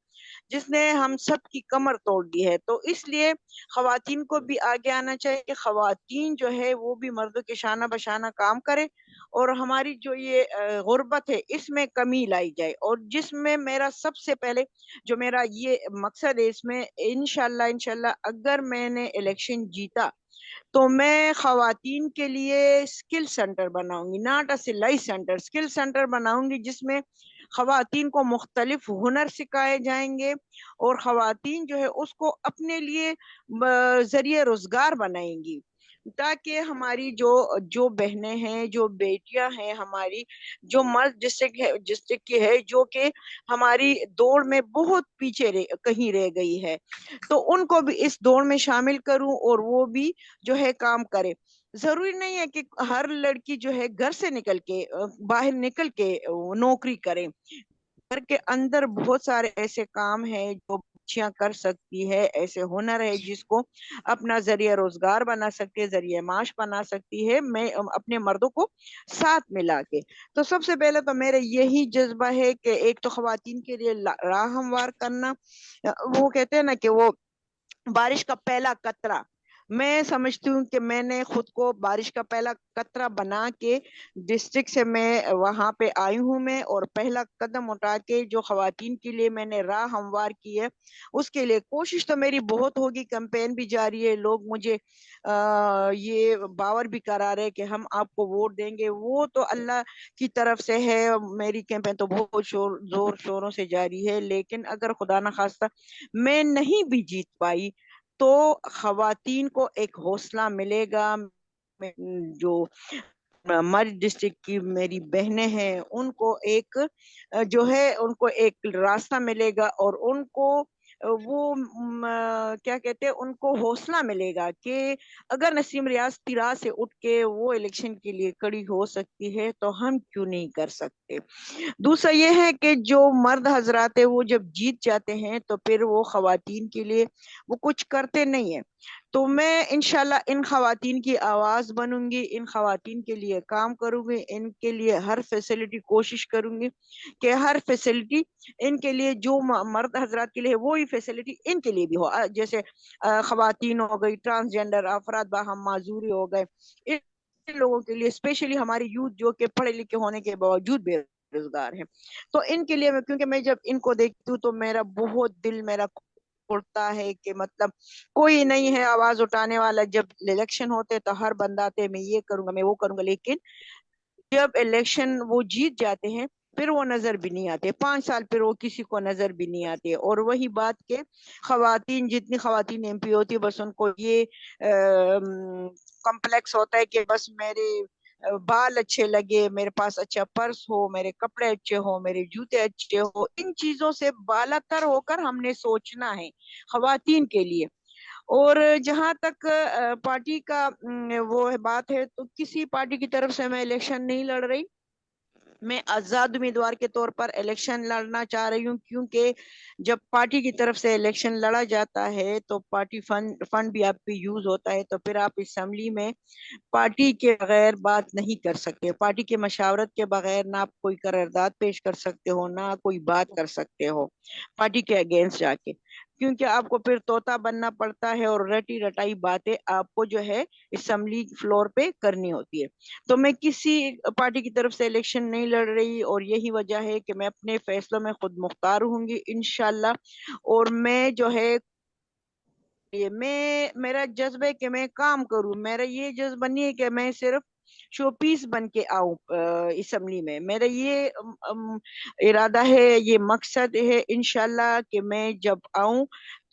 جس نے ہم سب کی کمر توڑ دی ہے, تو اس لیے خواتین کو بھی آگے آنا چاہیے کہ خواتین جو ہے وہ بھی مردوں کے شانہ بشانہ کام کرے, اور ہماری جو یہ غربت ہے اس میں کمی لائی جائے. اور جس میں میرا سب سے پہلے جو میرا یہ مقصد ہے, اس میں انشاءاللہ اگر میں نے الیکشن جیتا تو میں خواتین کے لیے اسکل سینٹر بناؤں گی, ناٹ اے سلائی سینٹر, اسکل سینٹر بناؤں گی, جس میں خواتین کو مختلف ہنر سکھائے جائیں گے, اور خواتین جو ہے اس کو اپنے لیے ذریعہ روزگار بنائیں گی, تاکہ ہماری جو بہنیں ہیں, جو بیٹیاں ہیں ہماری, جو مرد ڈسٹرکٹ کی ہے, جو کہ ہماری دوڑ میں بہت پیچھے کہیں رہ گئی ہے, تو ان کو بھی اس دوڑ میں شامل کروں, اور وہ بھی جو ہے کام کرے. ضروری نہیں ہے کہ ہر لڑکی جو ہے گھر سے نکل کے باہر نکل کے نوکری کرے. گھر کے اندر بہت سارے ایسے کام ہیں جو بچیاں کر سکتی ہے, ایسے ہنر ہے جس کو اپنا ذریعہ روزگار بنا سکتی ہے, ذریعہ معاش بنا سکتی ہے, میں اپنے مردوں کو ساتھ ملا کے. تو سب سے پہلے تو میرا یہی جذبہ ہے کہ ایک تو خواتین کے لیے راہ ہموار کرنا, وہ کہتے ہیں نا کہ وہ بارش کا پہلا قطرہ, میں سمجھتی ہوں کہ میں نے خود کو بارش کا پہلا قطرہ بنا کے ڈسٹرکٹ سے میں وہاں پہ آئی ہوں میں, اور پہلا قدم اٹھا کے جو خواتین کے لیے میں نے راہ ہموار کی ہے, اس کے لیے کوشش تو میری بہت ہوگی, کمپین بھی جاری ہے, لوگ مجھے یہ باور بھی کرا رہے کہ ہم آپ کو ووٹ دیں گے, وہ تو اللہ کی طرف سے ہے, میری کیمپین تو بہت زور شوروں سے جاری ہے. لیکن اگر خدا نخواستہ میں نہیں بھی جیت پائی تو خواتین کو ایک حوصلہ ملے گا, جو مرج ڈسٹرکٹ کی میری بہنیں ہیں ان کو ایک جو ہے ان کو ایک راستہ ملے گا, اور ان کو وہ کیا کہتے ہیں, ان کو حوصلہ ملے گا کہ اگر نسیم ریاض راہ سے اٹھ کے وہ الیکشن کے لیے کھڑی ہو سکتی ہے تو ہم کیوں نہیں کر سکتے. دوسرا یہ ہے کہ جو مرد حضرات ہیں وہ جب جیت جاتے ہیں تو پھر وہ خواتین کے لیے وہ کچھ کرتے نہیں ہیں. تو میں انشاءاللہ ان خواتین کی آواز بنوں گی, ان خواتین کے لیے کام کروں گی, ان کے لیے ہر فیسلٹی کوشش کروں گی کہ ہر فیسلٹی ان کے لیے جو مرد حضرات کے لیے وہی فیسلٹی ان کے لیے بھی ہو, جیسے خواتین ہو گئی, ٹرانسجینڈر افراد باہم معذوری ہو گئے, ان لوگوں کے لیے اسپیشلی ہماری یوتھ جو کہ پڑھے لکھے ہونے کے باوجود بے روزگار ہیں, تو ان کے لیے کیونکہ میں جب ان کو دیکھتی ہوں تو میرا بہت دل میرا اڑتا ہے کہ مطلب کوئی نہیں ہے آواز اٹھانے والا. جب الیکشن ہوتے تو ہر بندہ آتے میں یہ کروں گا, میں وہ کروں گا, لیکن جب الیکشن وہ جیت جاتے ہیں پھر وہ نظر بھی نہیں آتے, 5 سال پھر وہ کسی کو نظر بھی نہیں آتے. اور وہی بات کہ خواتین, جتنی خواتین ایم پی ہوتی بس ان کو یہ کمپلیکس ہوتا ہے کہ بس میرے بال اچھے لگے, میرے پاس اچھا پرس ہو, میرے کپڑے اچھے ہو, میرے جوتے اچھے ہو, ان چیزوں سے بالا تر ہو کر ہم نے سوچنا ہے خواتین کے لیے. اور جہاں تک پارٹی کا وہ بات ہے تو کسی پارٹی کی طرف سے میں الیکشن نہیں لڑ رہی, میں آزاد امیدوار کے طور پر الیکشن لڑنا چاہ رہی ہوں, کیونکہ جب پارٹی کی طرف سے الیکشن لڑا جاتا ہے تو پارٹی فنڈ بھی آپ پہ یوز ہوتا ہے, تو پھر آپ اسمبلی میں پارٹی کے بغیر بات نہیں کر سکتے, پارٹی کے مشاورت کے بغیر نہ آپ کوئی قرارداد پیش کر سکتے ہو, نہ کوئی بات کر سکتے ہو پارٹی کے اگینسٹ جا کے, کیونکہ آپ کو پھر طوطا بننا پڑتا ہے اور رٹی رٹائی باتیں آپ کو جو ہے اسمبلی فلور پہ کرنی ہوتی ہے. تو میں کسی پارٹی کی طرف سے الیکشن نہیں لڑ رہی, اور یہی وجہ ہے کہ میں اپنے فیصلوں میں خود مختار ہوں گی انشاءاللہ. اور میں جو ہے میرا جذبہ ہے کہ میں کام کروں, میرا یہ جذبہ نہیں ہے کہ میں صرف شو پیس بن کے آؤں اسمبلی میں. میرا یہ ارادہ ہے, یہ مقصد ہے انشاءاللہ کہ میں جب آؤں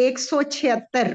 176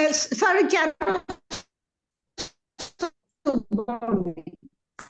4.5,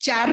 4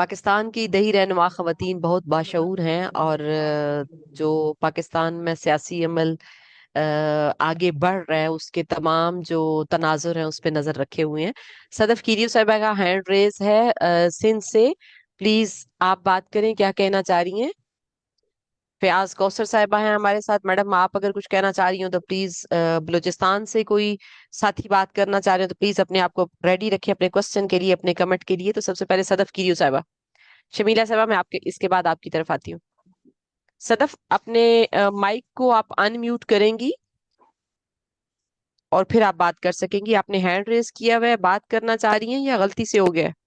پاکستان کی دیہی رہنما خواتین بہت باشعور ہیں اور جو پاکستان میں سیاسی عمل آگے بڑھ رہا ہے اس کے تمام جو تناظر ہیں اس پہ نظر رکھے ہوئے ہیں. صدف کیریو صاحبہ کا ہینڈ ریز ہے سندھ سے. پلیز آپ بات کریں, کیا کہنا چاہ رہی ہیں؟ فیاض کوثر صاحبہ ہیں ہمارے ساتھ. میڈم آپ اگر کچھ کہنا چاہ رہی ہوں تو پلیز. بلوچستان سے کوئی ساتھی بات کرنا چاہ رہے ہو تو پلیز اپنے آپ کو ریڈی رکھیں اپنے کوشچن کے لیے, اپنے کمنٹ کے لیے. تو سب سے پہلے صدف کیریو صاحبہ. شمیلہ صاحبہ میں آپ کے اس کے بعد آپ کی طرف آتی ہوں. صدف اپنے مائک کو آپ ان میوٹ کریں گی اور پھر آپ بات کر سکیں گی. آپ نے ہینڈ ریز کیا ہوا ہے, بات کرنا چاہ رہی ہیں یا غلطی سے ہو گیا ہے؟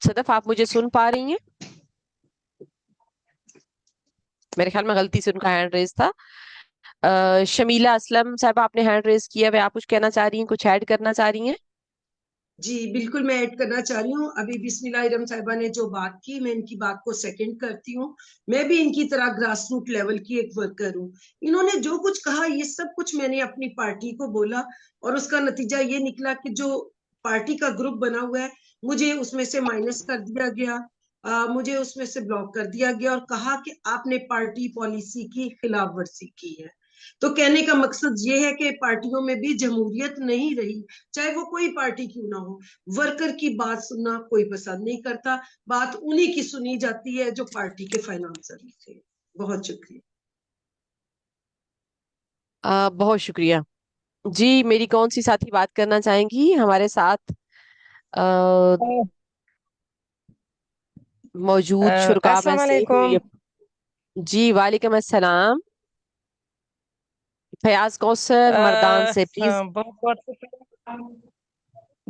صدف آپ مجھے سن پا رہی ہیں؟ میرے خیال میں غلطی سے ان کا ہینڈ ریز تھا. شمیلہ اسلم صاحب آپ نے ہینڈ ریز کیا ہوا ہے, آپ کچھ کہنا چاہ رہی ہیں, کچھ ایڈ کرنا چاہ رہی ہیں؟ جی بالکل میں ایڈ کرنا چاہ رہی ہوں. ابھی بسم اللہ ارم صاحبہ نے جو بات کی میں ان کی بات کو سیکنڈ کرتی ہوں. میں بھی ان کی طرح گراس روٹ لیول کی ایک ورکر ہوں. انہوں نے جو کچھ کہا یہ سب کچھ میں نے اپنی پارٹی کو بولا اور اس کا نتیجہ یہ نکلا کہ جو پارٹی کا گروپ بنا ہوا ہے مجھے اس میں سے مائنس کر دیا گیا, مجھے اس میں سے بلاک کر دیا گیا اور کہا کہ آپ نے پارٹی پالیسی کی خلاف ورزی کی ہے. تو کہنے کا مقصد یہ ہے کہ پارٹیوں میں بھی جمہوریت نہیں رہی, چاہے وہ کوئی پارٹی کیوں نہ ہو. ورکر کی بات سننا کوئی پسند نہیں کرتا, بات انہی کی سنی جاتی ہے جو پارٹی کے فائنانسر تھے. بہت شکریہ. بہت شکریہ. جی میری کون سی ساتھی بات کرنا چاہیں گی ہمارے ساتھ موجود شرکاء میں السلام سے علیکم. کوئی؟ جی وعلیکم السلام. فیاض کوثر مردان سے پلیز. بہت بہت شکریہ.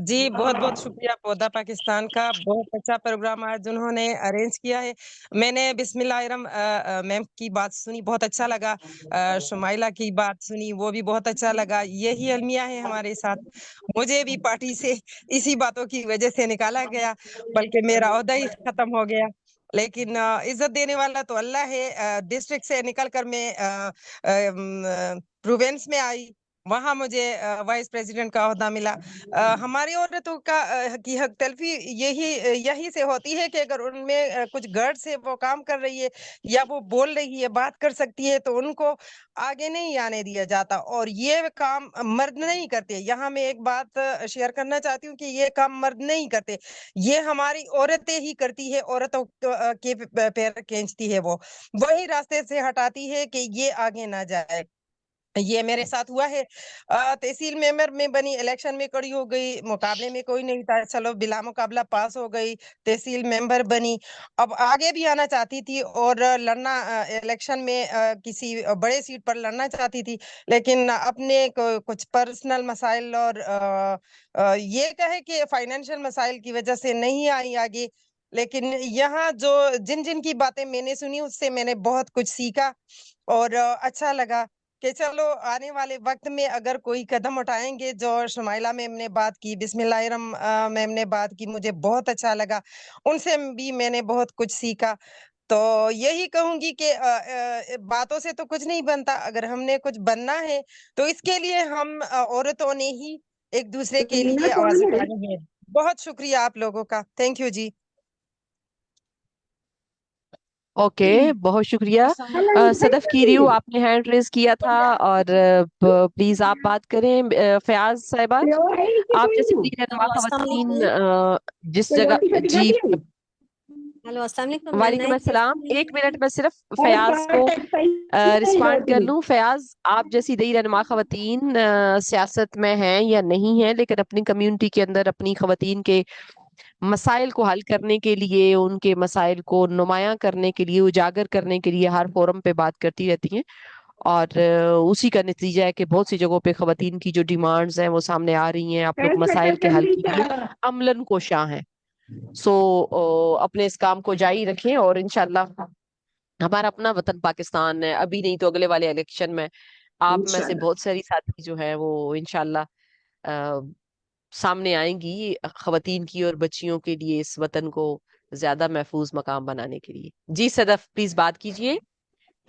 جی بہت بہت شکریہ پودا پاکستان کا, بہت اچھا پروگرام آج انہوں نے ارینج کیا ہے. میں نے بسم اللہ الرحمن میم کی بات سنی, بہت اچھا لگا. شمائلہ کی بات سنی, وہ بھی بہت اچھا لگا. یہی المیہ ہے ہمارے ساتھ. مجھے بھی پارٹی سے اسی باتوں کی وجہ سے نکالا گیا, بلکہ میرا عہدہ ہی ختم ہو گیا. لیکن عزت دینے والا تو اللہ ہے. ڈسٹرکٹ سے نکل کر میں پروونس میں آئی, وہاں مجھے وائس پریزیڈنٹ کا عہدہ ملا. ہماری عورتوں کی حق تلفی یہی سے ہوتی ہے کہ اگر ان میں کچھ گرڈ سے وہ کام کر رہی ہے یا وہ بول رہی ہے, بات کر سکتی ہے, تو ان کو آگے نہیں آنے دیا جاتا. اور یہ کام مرد نہیں کرتے. یہاں میں ایک بات شیئر کرنا چاہتی ہوں کہ یہ کام مرد نہیں کرتے, یہ ہماری عورتیں ہی کرتی ہے. عورتوں کے پیر کھینچتی ہے, وہ وہی راستے سے ہٹاتی ہے کہ یہ آگے نہ جائے. یہ میرے ساتھ ہوا ہے. تحصیل ممبر میں بنی, الیکشن میں کڑی ہو گئی, مقابلے میں کوئی نہیں تھا, چلو بلا مقابلہ پاس ہو گئی, تحصیل ممبر بنی. اب آگے بھی آنا چاہتی تھی اور لڑنا, الیکشن میں کسی بڑے سیٹ پر لڑنا چاہتی تھی, لیکن اپنے کچھ پرسنل مسائل اور یہ کہے کہ فائنینشیل مسائل کی وجہ سے نہیں آئی آگے. لیکن یہاں جو جن کی باتیں میں نے سنی اس سے میں نے بہت کچھ سیکھا اور اچھا لگا کہ چلو آنے والے وقت میں اگر کوئی قدم اٹھائیں گے. جو شمائلہ میم نے بات کی, بسم اللہ الرحمن میم نے بات کی, مجھے بہت اچھا لگا. ان سے بھی میں نے بہت کچھ سیکھا. تو یہی کہوں گی کہ باتوں سے تو کچھ نہیں بنتا. اگر ہم نے کچھ بننا ہے تو اس کے لیے ہم عورتوں نے ہی ایک دوسرے کے لیے آواز اٹھانی ہے. بہت شکریہ آپ لوگوں کا. Thank you G. اوکے بہت شکریہ. صدف کیریو آپ نے ہینڈ ریز کیا تھا اور پلیز آپ بات کریں. فیاض صاحبہ آپ جیسے رہنما ہیلو السلام خواتین علیکم. جس جگہ, جی ہیلو السلام علیکم. میں وعلیکم نئی السلام. تحصیل ایک منٹ میں صرف فیاض کو رسپونڈ کر لوں. فیاض آپ جیسی دیہی رہنما خواتین سیاست میں ہیں یا نہیں ہیں, لیکن اپنی کمیونٹی کے اندر اپنی خواتین کے مسائل کو حل کرنے کے لیے, ان کے مسائل کو نمایاں کرنے کے لیے, اجاگر کرنے کے لیے ہر فورم پہ بات کرتی رہتی ہیں. اور اسی کا نتیجہ ہے کہ بہت سی جگہوں پہ خواتین کی جو ڈیمانڈز ہیں وہ سامنے آ رہی ہیں. آپ لوگ مسائل کے حل کے لیے عملاً کوشاں ہیں. سو اپنے اس کام کو جاری رکھیں اور انشاءاللہ ہمارا اپنا وطن پاکستان ہے, ابھی نہیں تو اگلے والے الیکشن میں آپ میں سے انشاءاللہ. بہت ساری ساتھی جو ہیں وہ انشاءاللہ سامنے آئیں گی خواتین کی اور بچیوں کے لیے اس وطن کو زیادہ محفوظ مقام بنانے کے لیے. جی صدف پلیز بات کیجئے.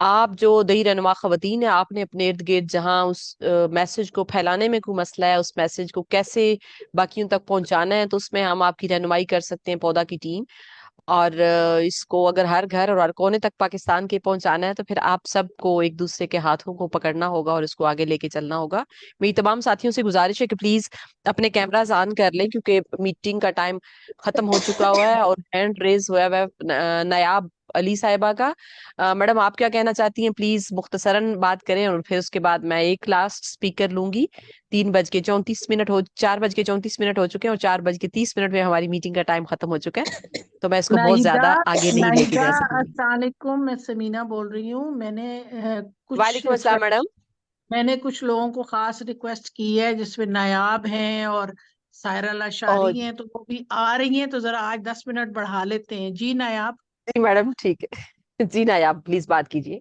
آپ جو دہی رہنما خواتین ہیں، آپ نے اپنے ارد گرد جہاں اس میسج کو پھیلانے میں کوئی مسئلہ ہے، اس میسج کو کیسے باقیوں تک پہنچانا ہے، تو اس میں ہم آپ کی رہنمائی کر سکتے ہیں، پودا کی ٹیم. اور اس کو اگر ہر گھر اور ہر کونے تک پاکستان کے پہنچانا ہے تو پھر آپ سب کو ایک دوسرے کے ہاتھوں کو پکڑنا ہوگا اور اس کو آگے لے کے چلنا ہوگا. میری تمام ساتھیوں سے گزارش ہے کہ پلیز اپنے کیمراز آن کر لیں، کیونکہ میٹنگ کا ٹائم ختم ہو چکا ہوا ہے اور ہینڈ ریز ہوا ہے نیاب علی صاحبہ کا. میڈم آپ کیا کہنا چاہتی ہیں؟ پلیز مختصراً بات کریں اور پھر اس کے بعد میں ایک لاسٹ اسپیکر لوں گی. 4:34 ہو چکے ہیں اور 4:30 میں ہماری میٹنگ کا ٹائم ختم ہو چکا ہے، تو میں اس کو بہت ناہیدہ زیادہ آگے نہیں لے کے ناہیدہ جا سکوں گی. السلام علیکم، میں سمینہ بول رہی ہوں. میں نے وعلیکم السلام میڈم. میں نے کچھ لوگوں کو خاص ریکویسٹ کی ہے، جس میں نایاب ہیں اور سائرہ اور لاشاری ہیں، تو وہ بھی آ رہی ہیں، تو ذرا آج 10 منٹ بڑھا لیتے ہیں. جی نایاب. جی میڈم ٹھیک ہے. جی نایاب پلیز بات کیجیے.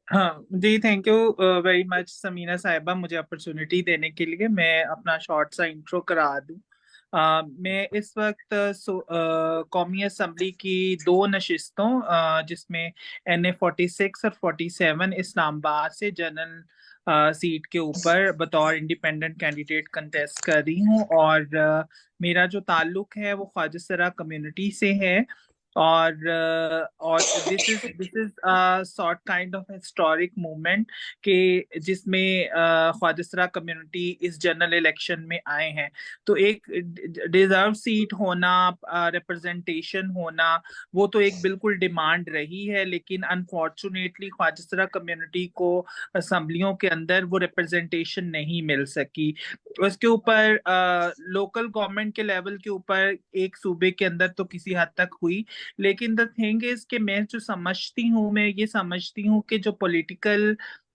ہاں جی، thank you very much Samina صاحبہ، مجھے اپرچونٹی دینے کے لیے. میں اپنا شارٹ سا انٹرو کرا دوں. میں اس وقت قومی اسمبلی کی 2 نشستوں جس میں NA 46 اور 47 اسلام آباد سے جنرل سیٹ کے اوپر بطور انڈیپینڈنٹ کینڈیڈیٹ کنٹیسٹ کر رہی ہوں، اور میرا جو تعلق ہے وہ خواجہ سرا کمیونٹی سے ہے. اور this is sort kind of historic movement کہ جس میں خواجہ سرا کمیونٹی اس جنرل الیکشن میں آئے ہیں. تو ایک ڈیزرو سیٹ ہونا، ریپرزنٹیشن ہونا، وہ تو ایک بالکل ڈیمانڈ رہی ہے، لیکن انفارچونیٹلی خواجہ سرا کمیونٹی کو اسمبلیوں کے اندر وہ ریپرزنٹیشن نہیں مل سکی. اس کے اوپر لوکل گورنمنٹ کے لیول کے اوپر ایک صوبے کے اندر تو کسی حد تک ہوئی، لیکن دا تھنگ از کہ میں جو سمجھتی ہوں، میں یہ سمجھتی ہوں کہ جو پولیٹیکل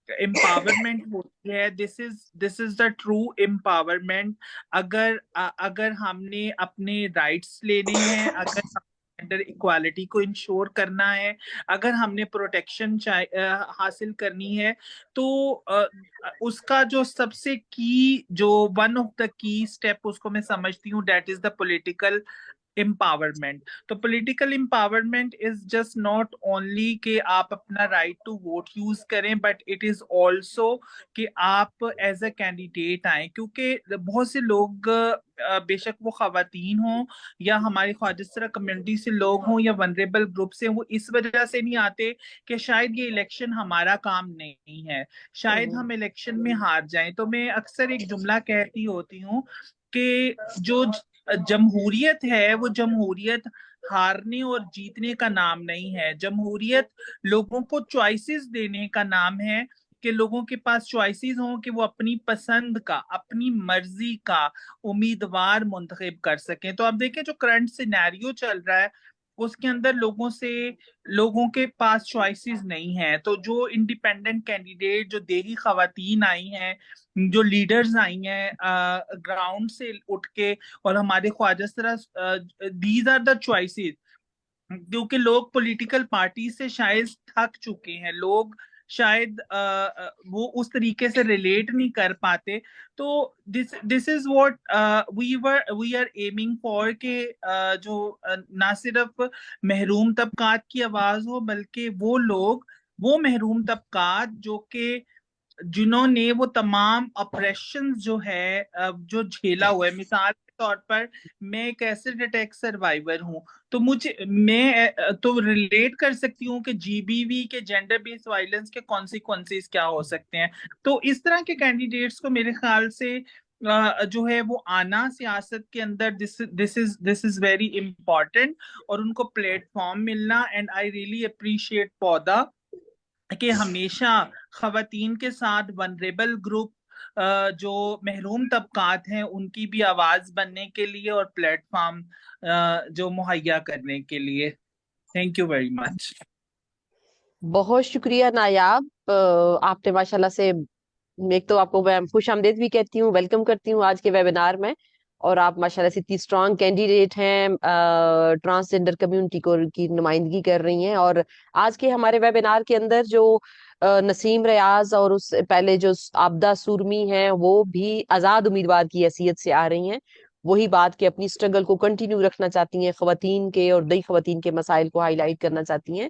امپاورمنٹ ہوتی ہے، دس از دا ٹرو امپاورمنٹ. اگر ہم نے اپنے رائٹس لینے ہیں، اگر جینڈر ایکوالٹی کو انشور کرنا ہے، اگر ہم نے پروٹیکشن حاصل کرنی ہے، تو اس کا جو سب سے کی جو ون آف دا کی اسٹیپ اس کو میں سمجھتی ہوں that is the political empowerment. تو political empowerment is just not only کہ آپ اپنا رائٹ ٹو ووٹ یوز کریں، بٹ اٹ از آلسو کہ آپ ایز اے کینڈیڈیٹ آئیں. کیونکہ بہت سے لوگ بے شک وہ خواتین ہوں یا ہماری خواجہ سرا کمیونٹی سے لوگ ہوں یا ونریبل گروپ سے، وہ اس وجہ سے نہیں آتے کہ شاید یہ الیکشن ہمارا کام نہیں ہے، شاید ہم الیکشن میں ہار جائیں. تو میں اکثر ایک جملہ کہتی ہوتی ہوں کہ جو جمہوریت ہے وہ جمہوریت ہارنے اور جیتنے کا نام نہیں ہے. جمہوریت لوگوں کو چوائسز دینے کا نام ہے، کہ لوگوں کے پاس چوائسز ہوں کہ وہ اپنی پسند کا، اپنی مرضی کا امیدوار منتخب کر سکیں. تو اب دیکھیں جو کرنٹ سینیریو چل رہا ہے اس کے اندر لوگوں کے پاس چوائسز نہیں ہیں. تو جو انڈیپینڈنٹ کینڈیڈیٹ، جو دیہی خواتین آئی ہیں، جو لیڈرز آئی ہیں گراؤنڈ سے اٹھ کے، اور ہمارے خواجہ سرا، دیز آر دا چوائسز. کیونکہ لوگ پولیٹیکل پارٹی سے شاید تھک چکے ہیں، لوگ شاید وہ اس طریقے سے ریلیٹ نہیں کر پاتے. تو this is what we are aiming for, کہ جو نہ صرف محروم طبقات کی آواز ہو، بلکہ وہ محروم طبقات جنہوں نے وہ تمام اپریشن جو ہے جو جھیلا ہوا ہے. مثال کے طور پر میں ایک ایسڈ اٹیک سروائیور ہوں، تو میں تو ریلیٹ کر سکتی ہوں کہ GBV کے جینڈر بیس وائلنس کے کانسیکوینسز کیا ہو سکتے ہیں. تو اس طرح کے کینڈیڈیٹس کو میرے خیال سے جو ہے وہ آنا سیاست کے اندر، دس از ویری امپورٹنٹ، اور ان کو پلیٹ فارم ملنا. اینڈ آئی ریئلی اپریشیٹ پودا کہ ہمیشہ خواتین کے ساتھ ونریبل گروپ، جو محروم طبقات ہیں، ان کی بھی آواز بننے کے لیے اور پلیٹ فارم جو مہیا کرنے کے لیے. تھینک یو ویری مچ. بہت شکریہ نایاب. آپ نے ماشاءاللہ سے، ایک تو آپ کو میں خوش آمدید بھی کہتی ہوں، ویلکم کرتی ہوں آج کے ویبینار میں. اور آپ ماشاءاللہ سے اتنی اسٹرانگ کینڈیڈیٹ ہیں، ٹرانسجینڈر کمیونٹی کی نمائندگی کر رہی ہیں. اور آج کے ہمارے ویبینار کے اندر جو نسیم ریاض اور اس سے پہلے جو آبدہ سورمی ہیں، وہ بھی آزاد امیدوار کی حیثیت سے آ رہی ہیں. وہی بات کہ اپنی اسٹرگل کو کنٹینیو رکھنا چاہتی ہیں، خواتین کے اور دیہی خواتین کے مسائل کو ہائی لائٹ کرنا چاہتی ہیں.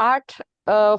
8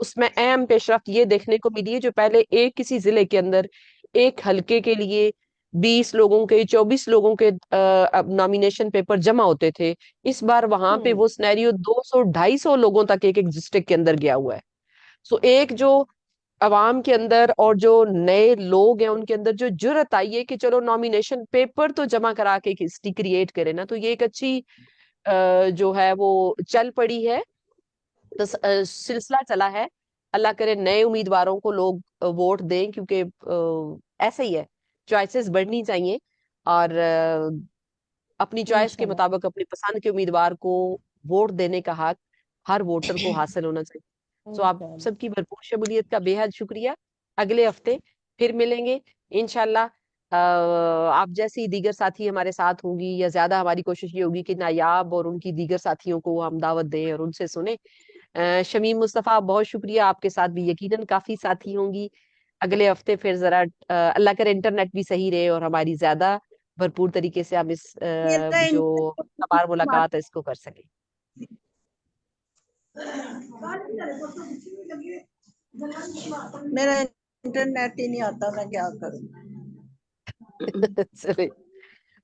اس میں اہم پیش رفت یہ دیکھنے کو ملی ہے، جو پہلے ایک کسی ضلع کے اندر ایک حلقے کے لیے 20 لوگوں کے 24 لوگوں کے نامینیشن پیپر جمع ہوتے تھے، اس بار وہاں پہ وہ سنیریو 200-250 لوگوں تک ایک ایک ڈسٹرکٹ کے اندر گیا ہوا ہے. سو ایک جو عوام کے اندر اور جو نئے لوگ ہیں ان کے اندر جو جرت آئی ہے کہ چلو نامینیشن پیپر تو جمع کرا کے ہسٹری کریٹ کرے نا، تو یہ ایک اچھی جو ہے وہ چل پڑی ہے، تو سلسلہ چلا ہے. اللہ کرے نئے امیدواروں کو لوگ ووٹ دیں، کیونکہ ایسا ہی ہے، چوائسیز بڑھنی چاہیے اور اپنی چوائس کے انشاءاللہ مطابق اپنی پسند کے امیدوار کو ووٹ دینے کا حق ہر ووٹر کو حاصل ہونا چاہیے. سو آپ انشاءاللہ سب کی بھرپور شمولیت کا بے حد شکریہ. اگلے ہفتے پھر ملیں گے انشاءاللہ. آپ جیسی دیگر ساتھی ہمارے ساتھ ہوں گی، یا زیادہ ہماری کوشش یہ ہوگی کہ نایاب اور ان کی دیگر ساتھیوں کو ہم دعوت دیں اور ان سے سنیں. شمیم مصطفیٰ بہت شکریہ، آپ کے ساتھ بھی یقیناً کافی ساتھی ہوں گی. اگلے ہفتے پھر ذرا اللہ کرے انٹرنیٹ بھی صحیح رہے اور ہماری زیادہ بھرپور طریقے سے ہم اس جو ہمار ملاقات ہے اس کو کر سکیں. میرا انٹرنیٹ ہی نہیں آتا، میں کیا کروں. چلے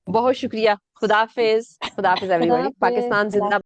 بہت شکریہ. خدا حافظ. خدا حافظ ایوری خدا باڈی. حافظ. پاکستان زندہ